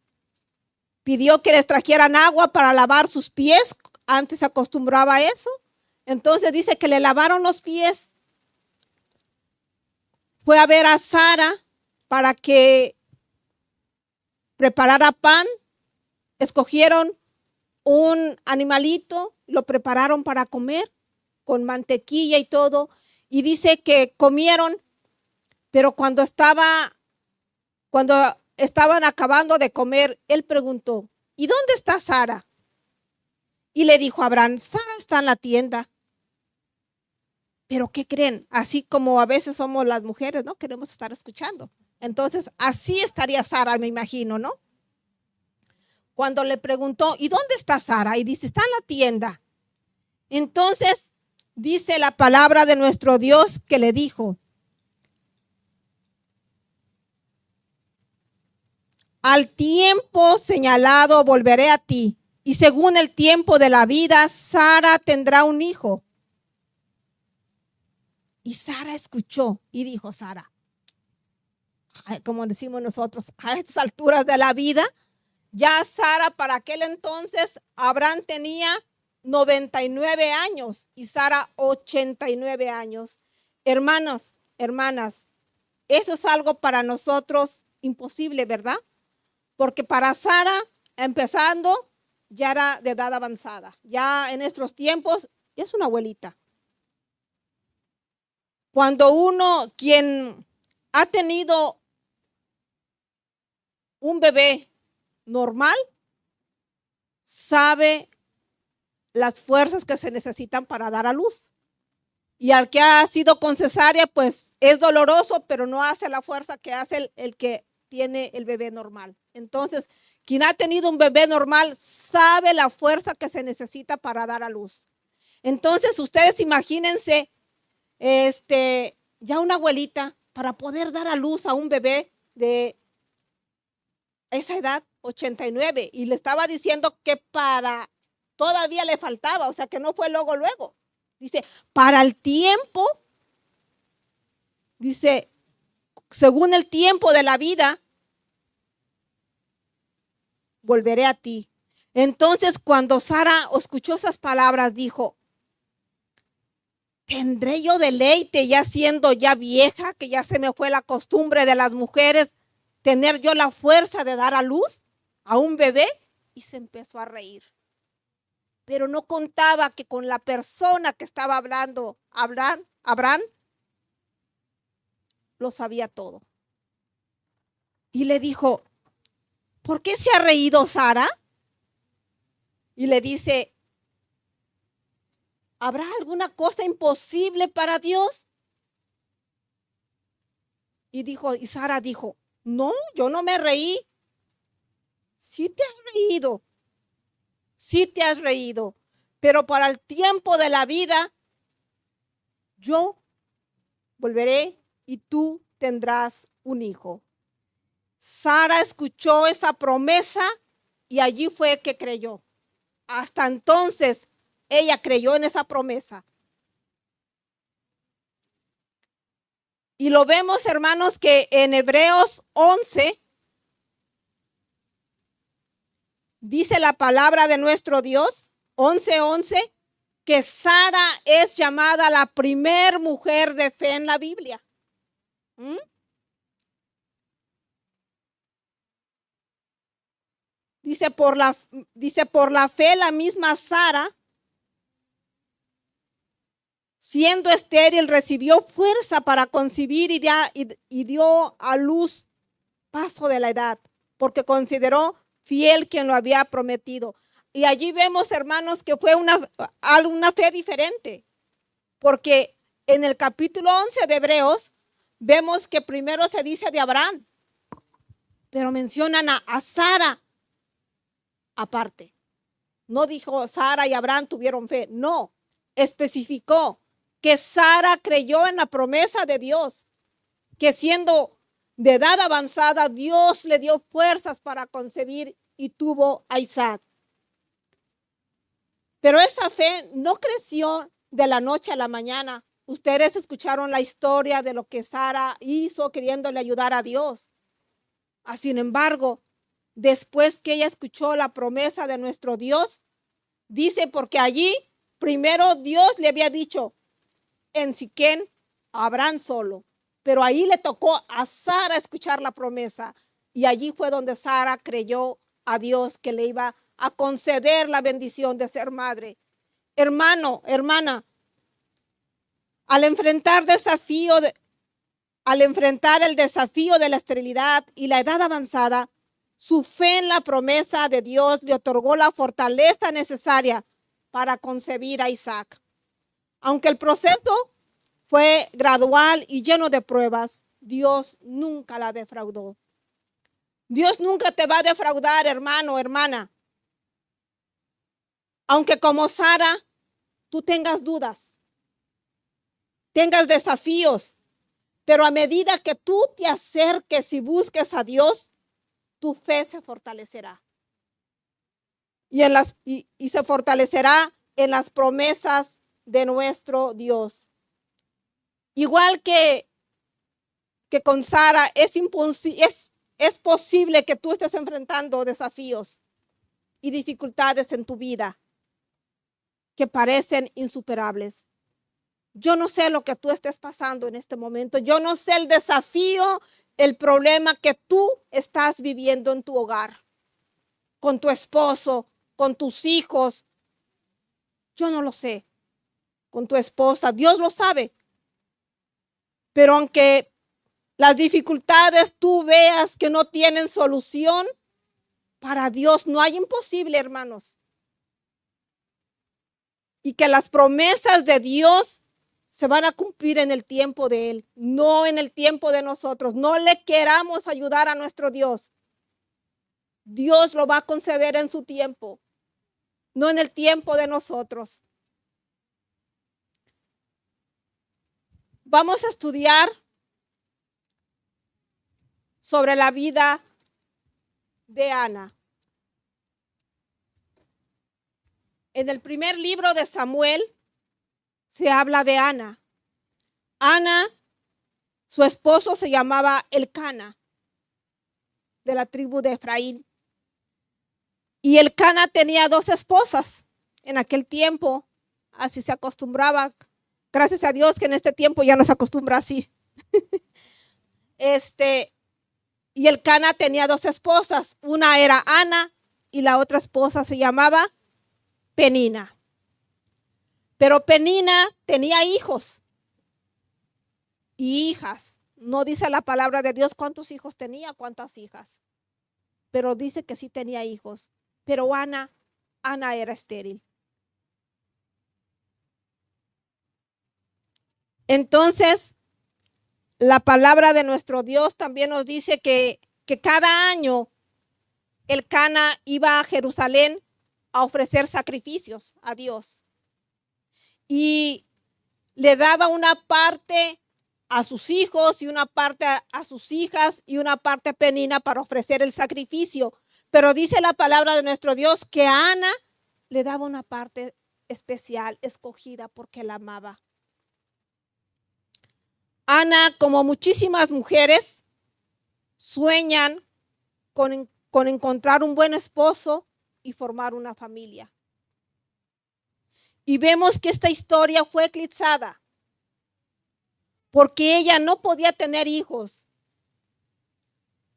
pidió que les trajeran agua para lavar sus pies. Antes se acostumbraba a eso. Entonces dice que le lavaron los pies. Fue a ver a Sara para que preparara pan. Escogieron un animalito, lo prepararon para comer con mantequilla y todo. Y dice que comieron, pero cuando estaban acabando de comer, él preguntó, ¿y dónde está Sara? Y le dijo a Abraham, Sara está en la tienda. Pero ¿qué creen? Así como a veces somos las mujeres, ¿no? Queremos estar escuchando. Entonces, así estaría Sara, me imagino, ¿no? Cuando le preguntó, ¿y dónde está Sara? Y dice, está en la tienda. Entonces, dice la palabra de nuestro Dios que le dijo, al tiempo señalado volveré a ti, y según el tiempo de la vida, Sara tendrá un hijo. Y Sara escuchó y dijo, Sara, como decimos nosotros, a estas alturas de la vida, ya Sara para aquel entonces, Abraham tenía 99 años y Sara 89 años. Hermanos, hermanas, eso es algo para nosotros imposible, ¿verdad? Porque para Sara, empezando, ya era de edad avanzada. Ya en estos tiempos, es una abuelita. Cuando quien ha tenido un bebé normal, sabe las fuerzas que se necesitan para dar a luz. Y al que ha sido con cesárea, pues es doloroso, pero no hace la fuerza que hace el que tiene el bebé normal. Entonces, quien ha tenido un bebé normal sabe la fuerza que se necesita para dar a luz. Entonces, ustedes imagínense, ya una abuelita para poder dar a luz a un bebé de esa edad, 89, y le estaba diciendo que todavía le faltaba, o sea que no fue luego. Dice, para el tiempo, dice, según el tiempo de la vida, volveré a ti. Entonces, cuando Sara escuchó esas palabras, dijo, ¿tendré yo deleite ya siendo ya vieja, que ya se me fue la costumbre de las mujeres, tener yo la fuerza de dar a luz a un bebé? Y se empezó a reír. Pero no contaba que con la persona que estaba hablando, Abraham, lo sabía todo. Y le dijo, ¿por qué se ha reído Sara? Y le dice, ¿habrá alguna cosa imposible para Dios? Y Sara dijo, no, yo no me reí. Sí te has reído, sí te has reído, pero para el tiempo de la vida, yo volveré y tú tendrás un hijo. Sara escuchó esa promesa y allí fue que creyó. Hasta entonces ella creyó en esa promesa. Y lo vemos, hermanos, que en Hebreos 11 dice la palabra de nuestro Dios, 11:11, que Sara es llamada la primer mujer de fe en la Biblia. Dice por la fe la misma Sara, siendo estéril, recibió fuerza para concebir y dio a luz paso de la edad, porque consideró fiel quien lo había prometido. Y allí vemos, hermanos, que fue una fe diferente, porque en el capítulo 11 de Hebreos vemos que primero se dice de Abraham, pero mencionan a Sara aparte. No dijo Sara y Abraham tuvieron fe, no, especificó que Sara creyó en la promesa de Dios, que siendo de edad avanzada, Dios le dio fuerzas para concebir y tuvo a Isaac. Pero esa fe no creció de la noche a la mañana. Ustedes escucharon la historia de lo que Sara hizo queriéndole ayudar a Dios. Sin embargo, después que ella escuchó la promesa de nuestro Dios, dice, porque allí primero Dios le había dicho en Siquén a Abraham solo, pero ahí le tocó a Sara escuchar la promesa y allí fue donde Sara creyó a Dios que le iba a conceder la bendición de ser madre. Hermano, hermana, al enfrentar el desafío de la esterilidad y la edad avanzada, su fe en la promesa de Dios le otorgó la fortaleza necesaria para concebir a Isaac. Aunque el proceso fue gradual y lleno de pruebas, Dios nunca la defraudó. Dios nunca te va a defraudar, hermano, hermana. Aunque como Sara, tú tengas dudas, tengas desafíos, pero a medida que tú te acerques y busques a Dios, tu fe se fortalecerá. Y se fortalecerá en las promesas de nuestro Dios. Igual que con Sara, es posible que tú estés enfrentando desafíos y dificultades en tu vida que parecen insuperables. Yo no sé lo que tú estés pasando en este momento. Yo no sé el desafío, el problema que tú estás viviendo en tu hogar, con tu esposo, con tus hijos. Yo no lo sé. Con tu esposa, Dios lo sabe. Pero aunque las dificultades tú veas que no tienen solución, para Dios no hay imposible, hermanos. Y que las promesas de Dios se van a cumplir en el tiempo de Él, no en el tiempo de nosotros. No le queramos ayudar a nuestro Dios. Dios lo va a conceder en su tiempo, no en el tiempo de nosotros. Vamos a estudiar sobre la vida de Ana. En el primer libro de Samuel se habla de Ana. Ana, su esposo se llamaba Elcana, de la tribu de Efraín. Y Elcana tenía 2 esposas. En aquel tiempo, así se acostumbraba. Gracias a Dios que en este tiempo ya no se acostumbra así. Y Elcana tenía 2 esposas. Una era Ana y la otra esposa se llamaba Penina. Pero Penina tenía hijos y hijas. No dice la palabra de Dios cuántos hijos tenía, cuántas hijas. pero dice que sí tenía hijos. Pero Ana era estéril. Entonces, la palabra de nuestro Dios también nos dice que cada año el Cana iba a Jerusalén a ofrecer sacrificios a Dios. Y le daba una parte a sus hijos y una parte a sus hijas y una parte a Penina para ofrecer el sacrificio. Pero dice la palabra de nuestro Dios que a Ana le daba una parte especial, escogida porque la amaba. Ana, como muchísimas mujeres, sueñan con encontrar un buen esposo y formar una familia. Y vemos que esta historia fue eclipsada porque ella no podía tener hijos.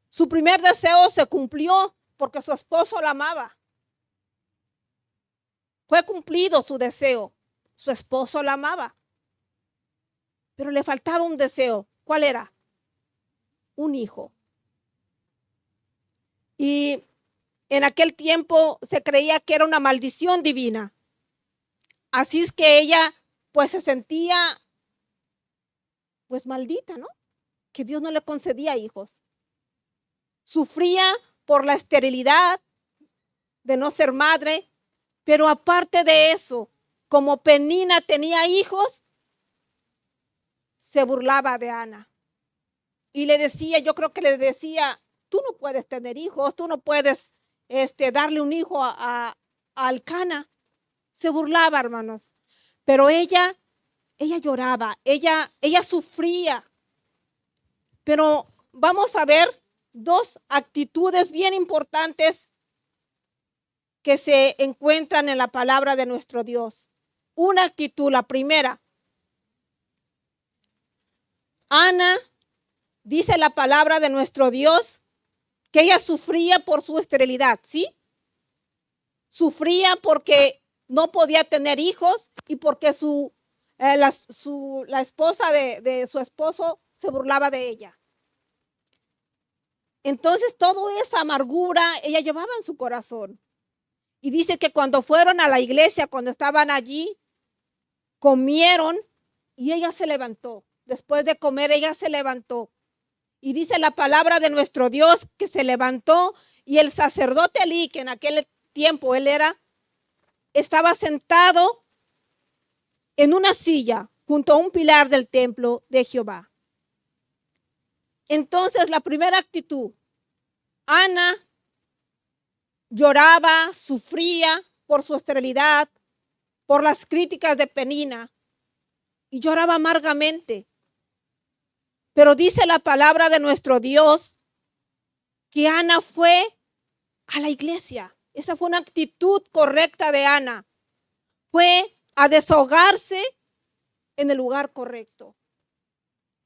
Su primer deseo se cumplió porque su esposo la amaba. Fue cumplido su deseo. Su esposo la amaba. Pero le faltaba un deseo. ¿Cuál era? Un hijo. Y en aquel tiempo se creía que era una maldición divina. Así es que ella pues se sentía pues maldita, ¿no? Que Dios no le concedía hijos. Sufría por la esterilidad de no ser madre, pero aparte de eso, como Penina tenía hijos, se burlaba de Ana. Y le decía, yo creo que le decía, tú no puedes tener hijos, tú no puedes darle un hijo al Cana. Se burlaba, hermanos. Pero ella lloraba, ella sufría. Pero vamos a ver dos actitudes bien importantes que se encuentran en la palabra de nuestro Dios. Una actitud, la primera. Ana, dice la palabra de nuestro Dios, que ella sufría por su esterilidad, ¿sí? Sufría porque no podía tener hijos y porque la esposa de su esposo se burlaba de ella. Entonces, toda esa amargura ella llevaba en su corazón. Y dice que cuando fueron a la iglesia, cuando estaban allí, comieron y ella se levantó. Después de comer, ella se levantó. Y dice la palabra de nuestro Dios que se levantó y el sacerdote Elí, que en aquel tiempo estaba sentado en una silla junto a un pilar del templo de Jehová. Entonces, la primera actitud, Ana lloraba, sufría por su esterilidad, por las críticas de Penina, y lloraba amargamente. Pero dice la palabra de nuestro Dios que Ana fue a la iglesia. Esa fue una actitud correcta de Ana. Fue a desahogarse en el lugar correcto.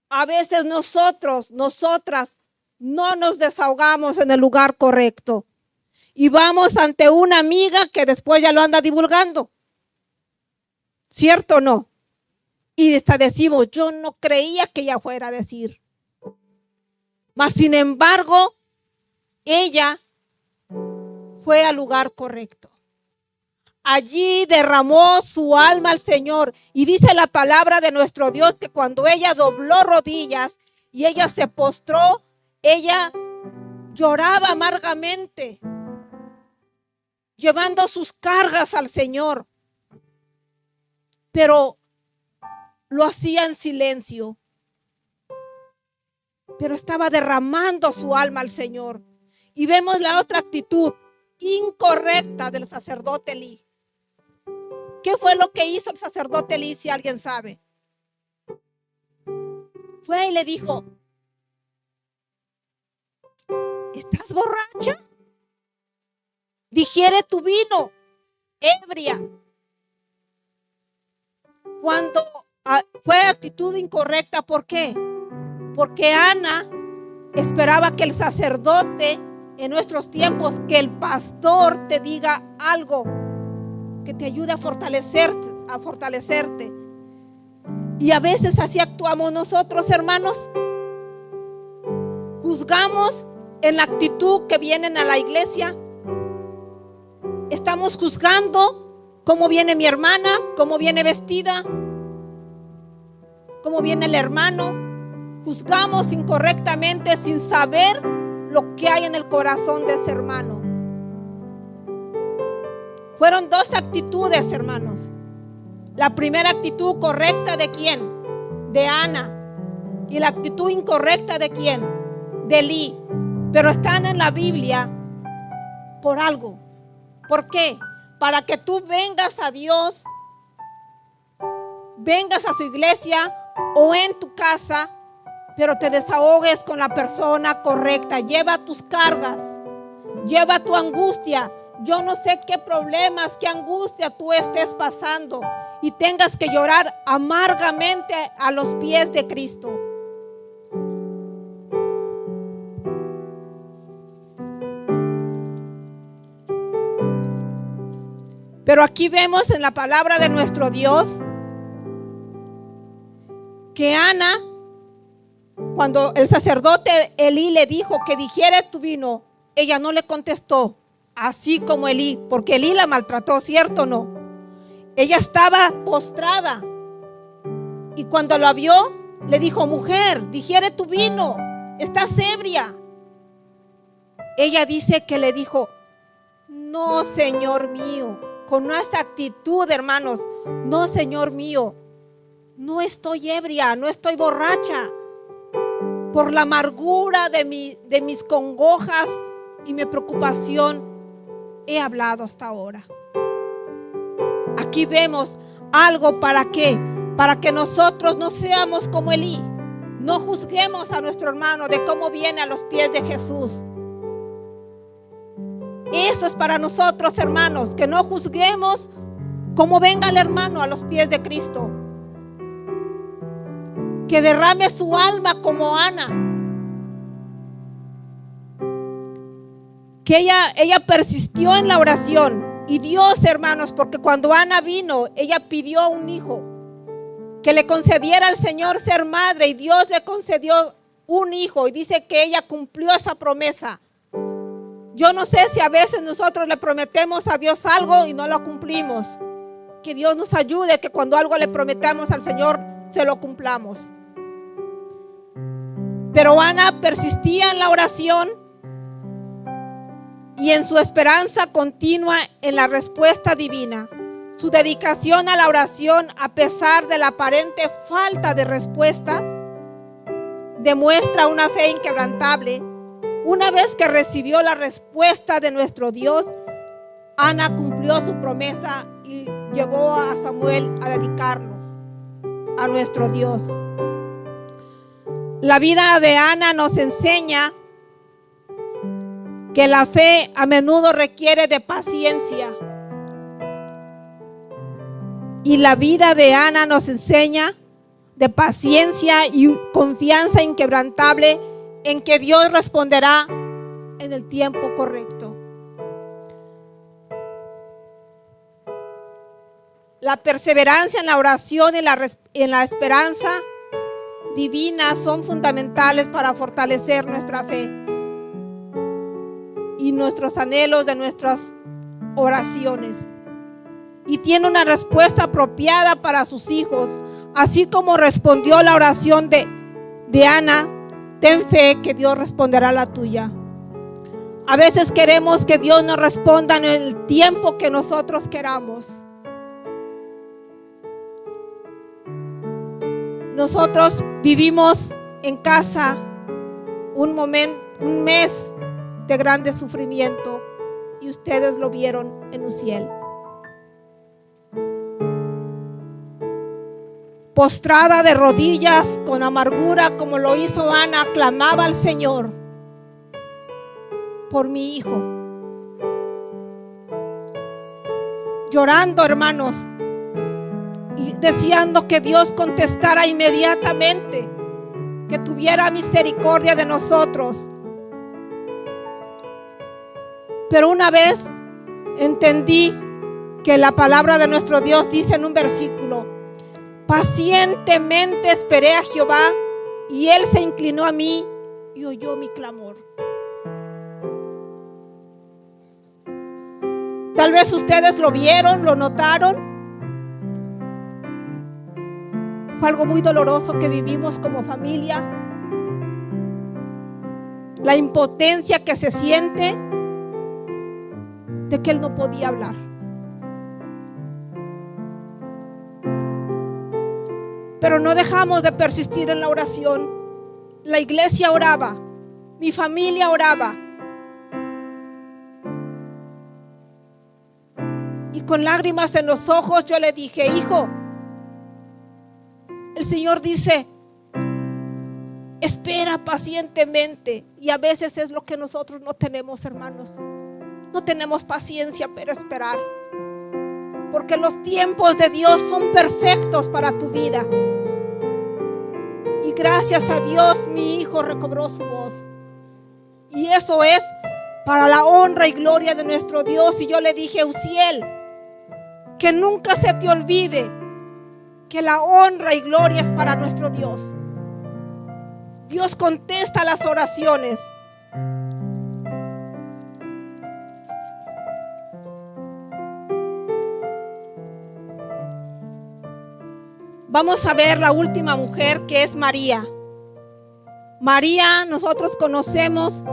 A veces nosotras no nos desahogamos en el lugar correcto. Y vamos ante una amiga que después ya lo anda divulgando. ¿Cierto o no? Y hasta decimos, yo no creía que ella fuera a decir. Mas sin embargo, ella fue al lugar correcto. Allí derramó su alma al Señor. Y dice la palabra de nuestro Dios que cuando ella dobló rodillas y ella se postró, ella lloraba amargamente, llevando sus cargas al Señor. Pero lo hacía en silencio. Pero estaba derramando su alma al Señor. Y vemos la otra actitud incorrecta del sacerdote Elí. ¿Qué fue lo que hizo el sacerdote Elí, si alguien sabe? Fue y le dijo, ¿estás borracha? Digiere tu vino, ebria. Cuando fue actitud incorrecta, ¿por qué? Porque Ana esperaba que el sacerdote en nuestros tiempos, que el pastor te diga algo que te ayude a fortalecerte. Y a veces así actuamos nosotros, hermanos. Juzgamos en la actitud que vienen a la iglesia. Estamos juzgando cómo viene mi hermana, cómo viene vestida, cómo viene el hermano. Juzgamos incorrectamente sin saber lo que hay en el corazón de ese hermano. Fueron dos actitudes, hermanos. La primera actitud correcta, ¿de quién? De Ana. Y la actitud incorrecta, ¿de quién? De Elí. Pero están en la Biblia por algo. ¿Por qué? Para que tú vengas a Dios, vengas a su iglesia o en tu casa, pero te desahogues con la persona correcta. Lleva tus cargas, lleva tu angustia. Yo no sé qué problemas, qué angustia tú estés pasando y tengas que llorar amargamente a los pies de Cristo. Pero aquí vemos en la palabra de nuestro Dios que Ana, cuando el sacerdote Elí le dijo que dijera tu vino, ella no le contestó, así como Elí, porque Elí la maltrató, ¿cierto o no? Ella estaba postrada y cuando la vio le dijo, mujer, digiere tu vino, estás ebria. Ella dice que le dijo, no, Señor mío, con nuestra actitud, hermanos, no, Señor mío, no estoy ebria, no estoy borracha. Por la amargura de mis congojas y mi preocupación, he hablado hasta ahora. Aquí vemos algo para qué, para que nosotros no seamos como Elí. No juzguemos a nuestro hermano de cómo viene a los pies de Jesús. Eso es para nosotros, hermanos, que no juzguemos cómo venga el hermano a los pies de Cristo. Que derrame su alma como Ana. Que ella persistió en la oración. Y Dios, hermanos, porque cuando Ana vino, ella pidió un hijo. Que le concediera al Señor ser madre. Y Dios le concedió un hijo. Y dice que ella cumplió esa promesa. Yo no sé si a veces nosotros le prometemos a Dios algo y no lo cumplimos. Que Dios nos ayude, que cuando algo le prometamos al Señor, se lo cumplamos. Pero Ana persistía en la oración y en su esperanza continua en la respuesta divina. Su dedicación a la oración, a pesar de la aparente falta de respuesta, demuestra una fe inquebrantable. Una vez que recibió la respuesta de nuestro Dios, Ana cumplió su promesa y llevó a Samuel a dedicarlo a nuestro Dios. La vida de Ana nos enseña que la fe a menudo requiere de paciencia. Y la vida de Ana nos enseña de paciencia y confianza inquebrantable en que Dios responderá en el tiempo correcto. La perseverancia en la oración y en la esperanza divina son fundamentales para fortalecer nuestra fe y nuestros anhelos de nuestras oraciones. Y tiene una respuesta apropiada para sus hijos, así como respondió la oración de Ana. Ten fe que Dios responderá la tuya. A veces queremos que Dios nos responda en el tiempo que nosotros queramos. Nosotros vivimos en casa un mes de grande sufrimiento y ustedes lo vieron en Uziel. Postrada de rodillas con amargura como lo hizo Ana, clamaba al Señor por mi hijo. Llorando, hermanos, y deseando que Dios contestara inmediatamente, que tuviera misericordia de nosotros. Pero una vez entendí que la palabra de nuestro Dios dice en un versículo: pacientemente esperé a Jehová y Él se inclinó a mí y oyó mi clamor. Tal vez ustedes lo vieron, lo notaron. Fue algo muy doloroso que vivimos como familia. La impotencia que se siente de que él no podía hablar. Pero no dejamos de persistir en la oración. La iglesia oraba, mi familia oraba. Y con lágrimas en los ojos yo le dije: hijo, el Señor dice, espera pacientemente. Y a veces es lo que nosotros no tenemos, hermanos. No tenemos paciencia para esperar. Porque los tiempos de Dios son perfectos para tu vida. Y gracias a Dios mi hijo recobró su voz. Y eso es para la honra y gloria de nuestro Dios. Y yo le dije: Uziel, que nunca se te olvide que la honra y gloria es para nuestro Dios. Dios contesta las oraciones. Vamos a ver la última mujer, que es María. María, nosotros conocemos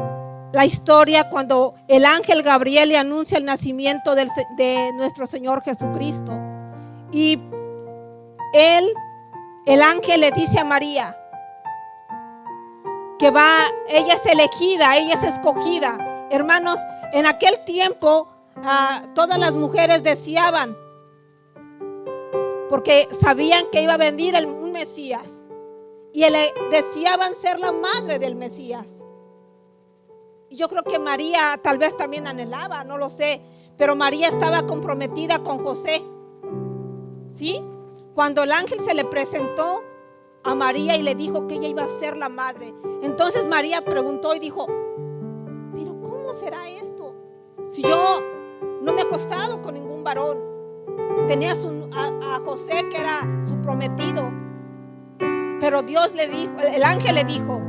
la historia cuando el ángel Gabriel le anuncia el nacimiento de nuestro Señor Jesucristo. Y el ángel le dice a María que ella es elegida, ella es escogida. Hermanos, en aquel tiempo todas las mujeres deseaban, porque sabían que iba a venir un Mesías, y deseaban ser la madre del Mesías. Y yo creo que María tal vez también anhelaba, no lo sé, pero María estaba comprometida con José, ¿sí? Cuando el ángel se le presentó a María y le dijo que ella iba a ser la madre, entonces María preguntó y dijo: pero ¿cómo será esto? Si yo no me he acostado con ningún varón. Tenía a José, que era su prometido. Pero Dios le dijo, el ángel le dijo: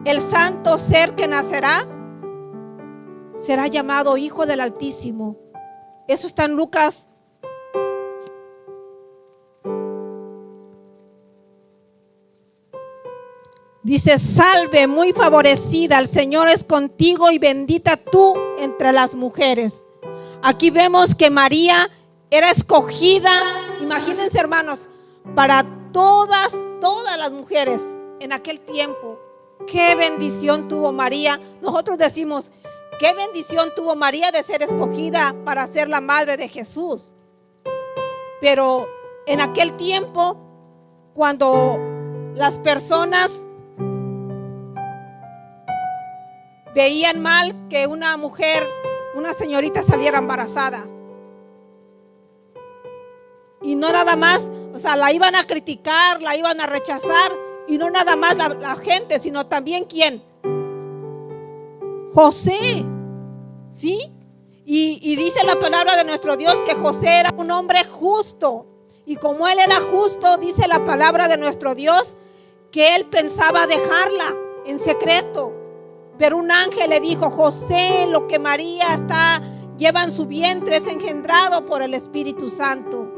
el santo ser que nacerá será llamado Hijo del Altísimo. Eso está en Lucas. Dice: salve, muy favorecida, el Señor es contigo y bendita tú entre las mujeres. Aquí vemos que María era escogida, imagínense, hermanos, para todas las mujeres en aquel tiempo. Qué bendición tuvo María. Nosotros decimos: qué bendición tuvo María de ser escogida para ser la madre de Jesús. Pero en aquel tiempo, cuando las personas veían mal que una mujer, una señorita, saliera embarazada, y no nada más, o sea, la iban a criticar, la iban a rechazar, y no nada más la gente, sino también ¿quién? José, ¿sí? Y dice la palabra de nuestro Dios que José era un hombre justo, y como él era justo, dice la palabra de nuestro Dios que él pensaba dejarla en secreto. Pero un ángel le dijo: José, lo que María lleva en su vientre es engendrado por el Espíritu Santo.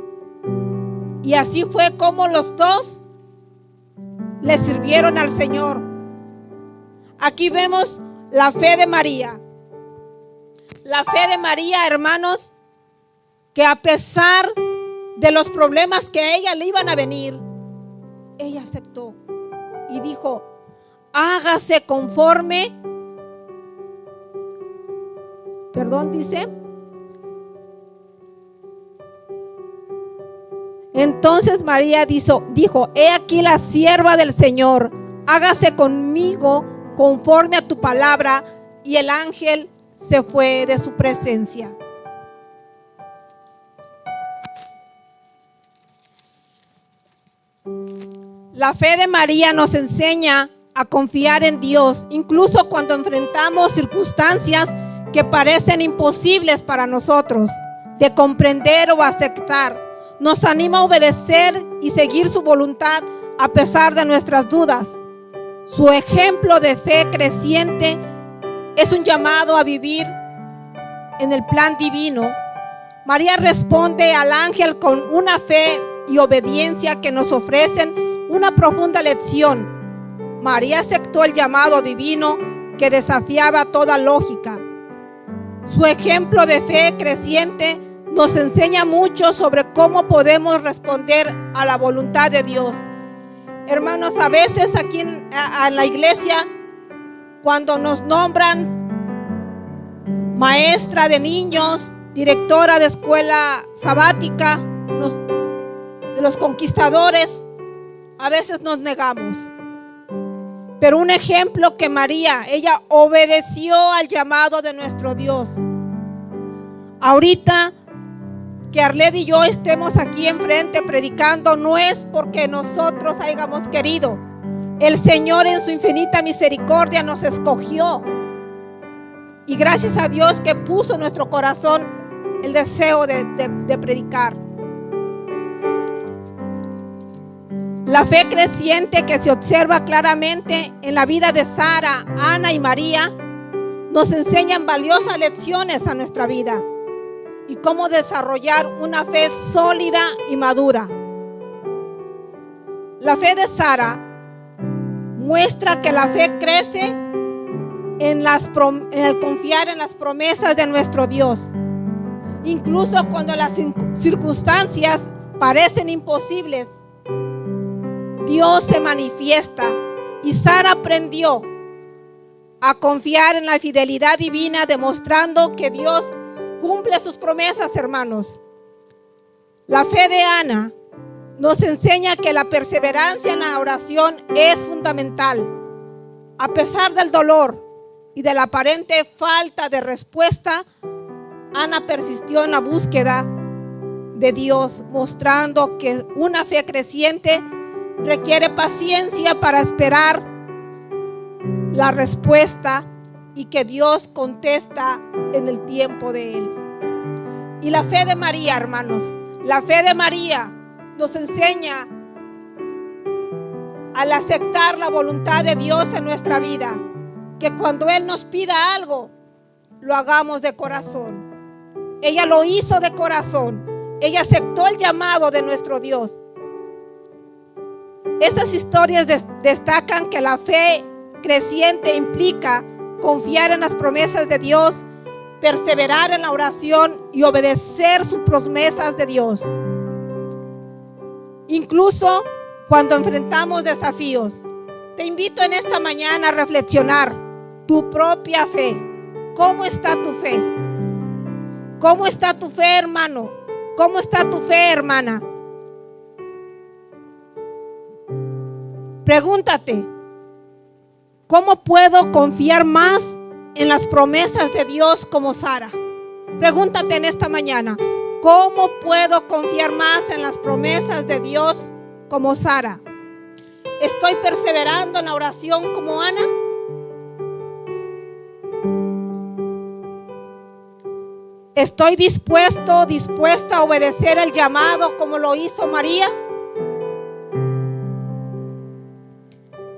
Y así fue como los dos le sirvieron al Señor. Aquí vemos la fe de María. La fe de María, hermanos, que a pesar de los problemas que a ella le iban a venir, ella aceptó y dijo: hágase conforme. Dice: entonces María dijo: he aquí la sierva del Señor, hágase conmigo conforme a tu palabra. Y el ángel se fue de su presencia. La fe de María nos enseña a confiar en Dios, incluso cuando enfrentamos circunstancias que parecen imposibles para nosotros de comprender o aceptar. Nos anima a obedecer y seguir su voluntad a pesar de nuestras dudas. Su ejemplo de fe creciente es un llamado a vivir en el plan divino, María responde al ángel con una fe y obediencia que nos ofrecen una profunda lección. María aceptó el llamado divino que desafiaba toda lógica. Su ejemplo de fe creciente nos enseña mucho sobre cómo podemos responder a la voluntad de Dios. Hermanos, a veces aquí en la iglesia, cuando nos nombran maestra de niños, directora de escuela sabática, de los conquistadores, a veces nos negamos. Pero un ejemplo que María, ella obedeció al llamado de nuestro Dios. Ahorita que Arlet y yo estemos aquí enfrente predicando, no es porque nosotros hayamos querido. El Señor en su infinita misericordia nos escogió. Y gracias a Dios que puso en nuestro corazón el deseo de predicar. La fe creciente que se observa claramente en la vida de Sara, Ana y María nos enseñan valiosas lecciones a nuestra vida y cómo desarrollar una fe sólida y madura. La fe de Sara muestra que la fe crece en el confiar en las promesas de nuestro Dios. Incluso cuando las circunstancias parecen imposibles, Dios se manifiesta y Sara aprendió a confiar en la fidelidad divina, demostrando que Dios cumple sus promesas, hermanos. La fe de Ana nos enseña que la perseverancia en la oración es fundamental. A pesar del dolor y de la aparente falta de respuesta, Ana persistió en la búsqueda de Dios, mostrando que una fe creciente requiere paciencia para esperar la respuesta y que Dios contesta en el tiempo de Él. Y la fe de María, hermanos, la fe de María nos enseña al aceptar la voluntad de Dios en nuestra vida, que cuando Él nos pida algo, lo hagamos de corazón. Ella lo hizo de corazón. Ella aceptó el llamado de nuestro Dios. Estas historias destacan que la fe creciente implica confiar en las promesas de Dios, perseverar en la oración y obedecer sus promesas de Dios. Incluso cuando enfrentamos desafíos, te invito en esta mañana a reflexionar tu propia fe. ¿Cómo está tu fe? ¿Cómo está tu fe, hermano? ¿Cómo está tu fe, hermana? Pregúntate, ¿cómo puedo confiar más en las promesas de Dios como Sara? Pregúntate en esta mañana, ¿cómo puedo confiar más en las promesas de Dios como Sara? ¿Estoy perseverando en la oración como Ana? ¿Estoy dispuesta a obedecer el llamado como lo hizo María?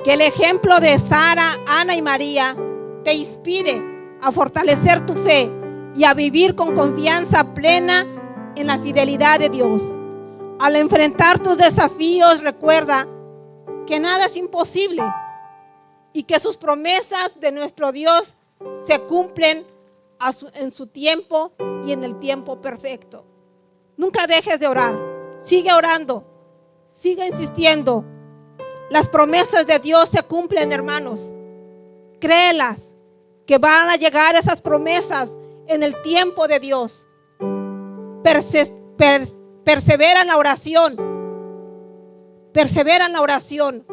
Que el ejemplo de Sara, Ana y María te inspire a fortalecer tu fe y a vivir con confianza plena en la fidelidad de Dios. Al enfrentar tus desafíos, recuerda que nada es imposible y que sus promesas de nuestro Dios se cumplen en su tiempo y en el tiempo perfecto. Nunca dejes de orar. Sigue orando. Sigue insistiendo. Las promesas de Dios se cumplen, hermanos. Créelas, que van a llegar esas promesas en el tiempo de Dios. Persevera en la oración. Persevera en la oración.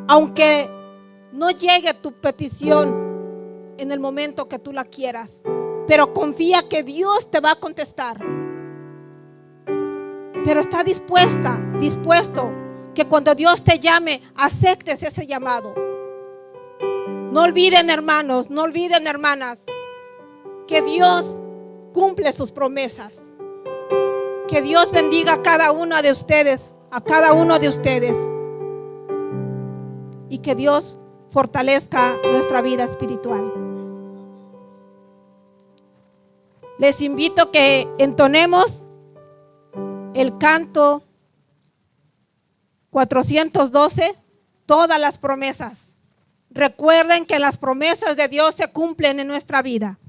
Aunque no llegue tu petición en el momento que tú la quieras, pero confía que Dios te va a contestar. Pero está dispuesto, que cuando Dios te llame, aceptes ese llamado. No olviden, hermanos, no olviden, hermanas, que Dios cumple sus promesas. Que Dios bendiga a cada una de ustedes, y que Dios fortalezca nuestra vida espiritual. Les invito que entonemos el canto 412, todas las promesas. Recuerden que las promesas de Dios se cumplen en nuestra vida.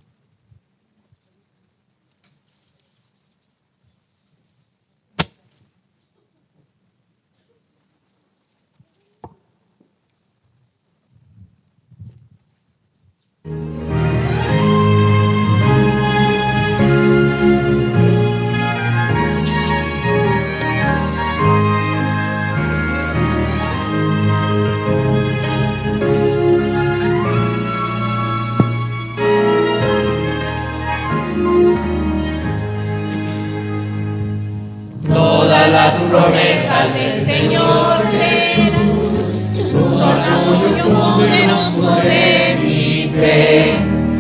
Todas las promesas del Señor Jesús son apoyo poderoso de mi fe.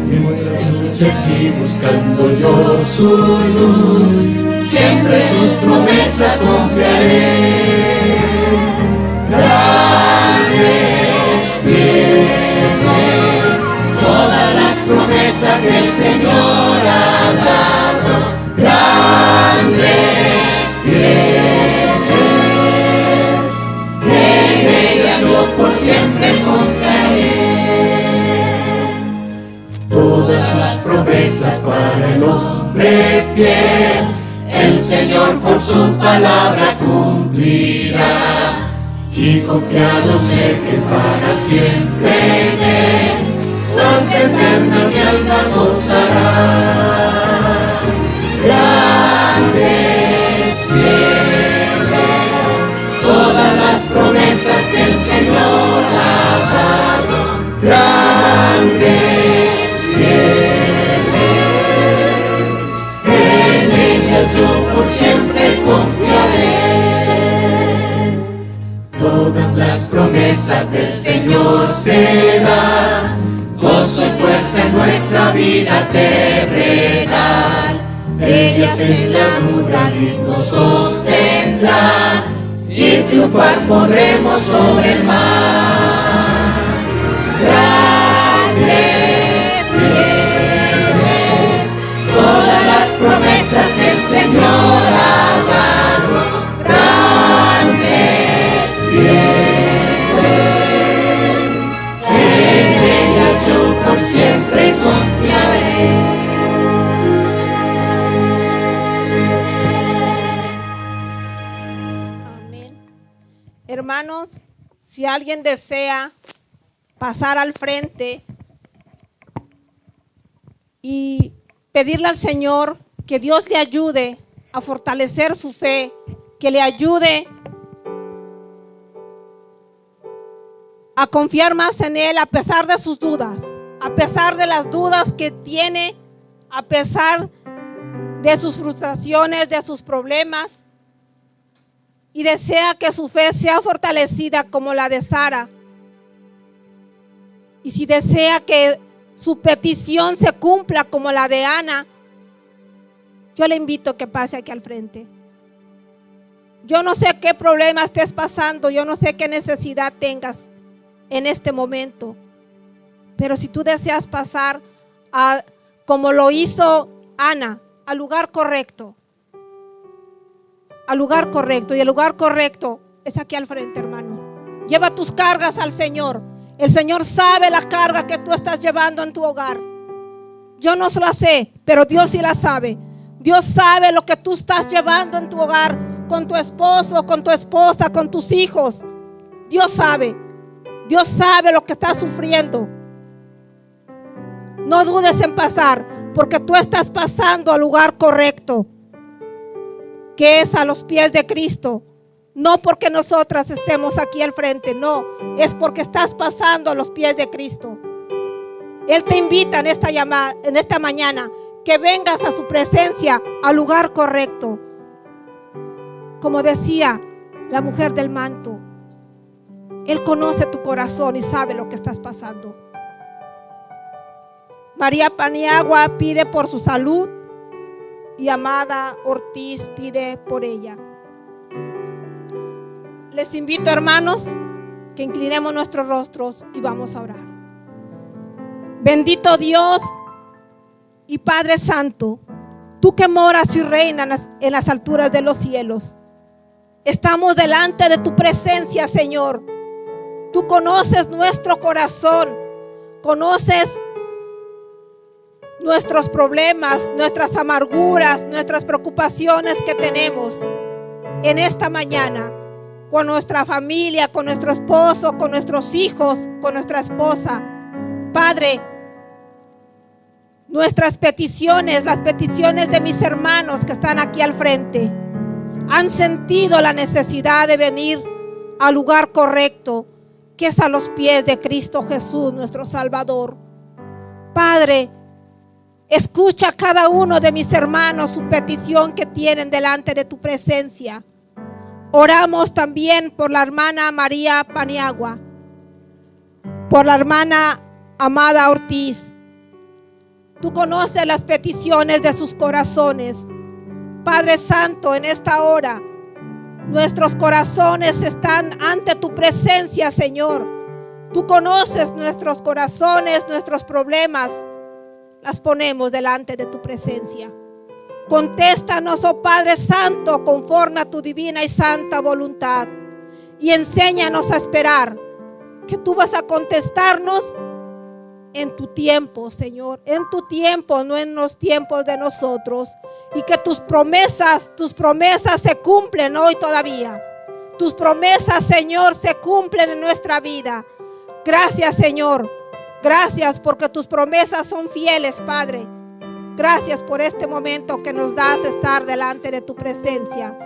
Mientras lucho aquí buscando yo su luz, siempre sus promesas confiaré. Grandes, fieles, todas las promesas del Señor ha dado. Grandes, fieles, en ellas yo por siempre confiaré. Todas sus promesas para el hombre fiel, el Señor por su palabra cumplirá. Y confiado sé que para siempre en Él, paz eterna mi alma gozará. Grandes, fieles, todas las promesas que el Señor ha dado. Grandes, fieles, en ellas yo por siempre confiaré. Todas las promesas del Señor serán gozo y fuerza en nuestra vida terrenal. Ellas en la dura lid nos sostendrán y triunfar podremos sobre el mar. Grandes, fieles, todas las promesas que el Señor ha dado. Grandes, fieles, en ellas yo por siempre confiaré. Hermanos, si alguien desea pasar al frente y pedirle al Señor que Dios le ayude a fortalecer su fe, que le ayude a confiar más en Él a pesar de sus dudas, a pesar de las dudas que tiene, a pesar de sus frustraciones, de sus problemas, y desea que su fe sea fortalecida como la de Sara. Y si desea que su petición se cumpla como la de Ana, yo le invito a que pase aquí al frente. Yo no sé qué problema estés pasando, yo no sé qué necesidad tengas en este momento, pero si tú deseas pasar como lo hizo Ana, al lugar correcto, y el lugar correcto es aquí al frente, hermano. Lleva tus cargas al Señor. El Señor sabe la carga que tú estás llevando en tu hogar. Yo no se la sé, pero Dios sí la sabe. Dios sabe lo que tú estás llevando en tu hogar, con tu esposo, con tu esposa, con tus hijos. Dios sabe lo que estás sufriendo. No dudes en pasar, porque tú estás pasando al lugar correcto, que es a los pies de Cristo. No porque nosotras estemos aquí al frente, no, es porque estás pasando a los pies de Cristo. Él te invita en esta mañana que vengas a su presencia, al lugar correcto. Como decía la mujer del manto, Él conoce tu corazón y sabe lo que estás pasando. María Paniagua pide por su salud y Amada Ortiz pide por ella. Les invito, hermanos, que inclinemos nuestros rostros y vamos a orar. Bendito Dios y Padre Santo, Tú que moras y reinas en las alturas de los cielos. Estamos delante de tu presencia, Señor. Tú conoces nuestro corazón, conoces nuestros problemas, nuestras amarguras, nuestras preocupaciones que tenemos en esta mañana, con nuestra familia, con nuestro esposo, con nuestros hijos, con nuestra esposa. Padre, nuestras peticiones, las peticiones de mis hermanos que están aquí al frente, han sentido la necesidad de venir al lugar correcto, que es a los pies de Cristo Jesús, nuestro Salvador. Padre, escucha a cada uno de mis hermanos su petición que tienen delante de tu presencia. Oramos también por la hermana María Paniagua, por la hermana Amada Ortiz. Tú conoces las peticiones de sus corazones. Padre Santo, en esta hora, nuestros corazones están ante tu presencia, Señor. Tú conoces nuestros corazones, nuestros problemas. Las ponemos delante de tu presencia. Contéstanos, oh Padre Santo, conforme a tu divina y santa voluntad. Y enséñanos a esperar, que tú vas a contestarnos en tu tiempo, Señor. En tu tiempo, no en los tiempos de nosotros. Y que tus promesas se cumplen hoy todavía. Tus promesas, Señor, se cumplen en nuestra vida. Gracias, Señor. Gracias porque tus promesas son fieles, Padre. Gracias por este momento que nos das de estar delante de tu presencia.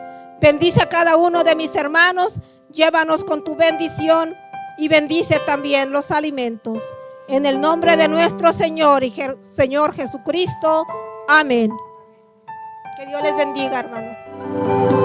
Bendice a cada uno de mis hermanos. Llévanos con tu bendición y bendice también los alimentos. En el nombre de nuestro Señor y Señor Jesucristo. Amén. Que Dios les bendiga, hermanos.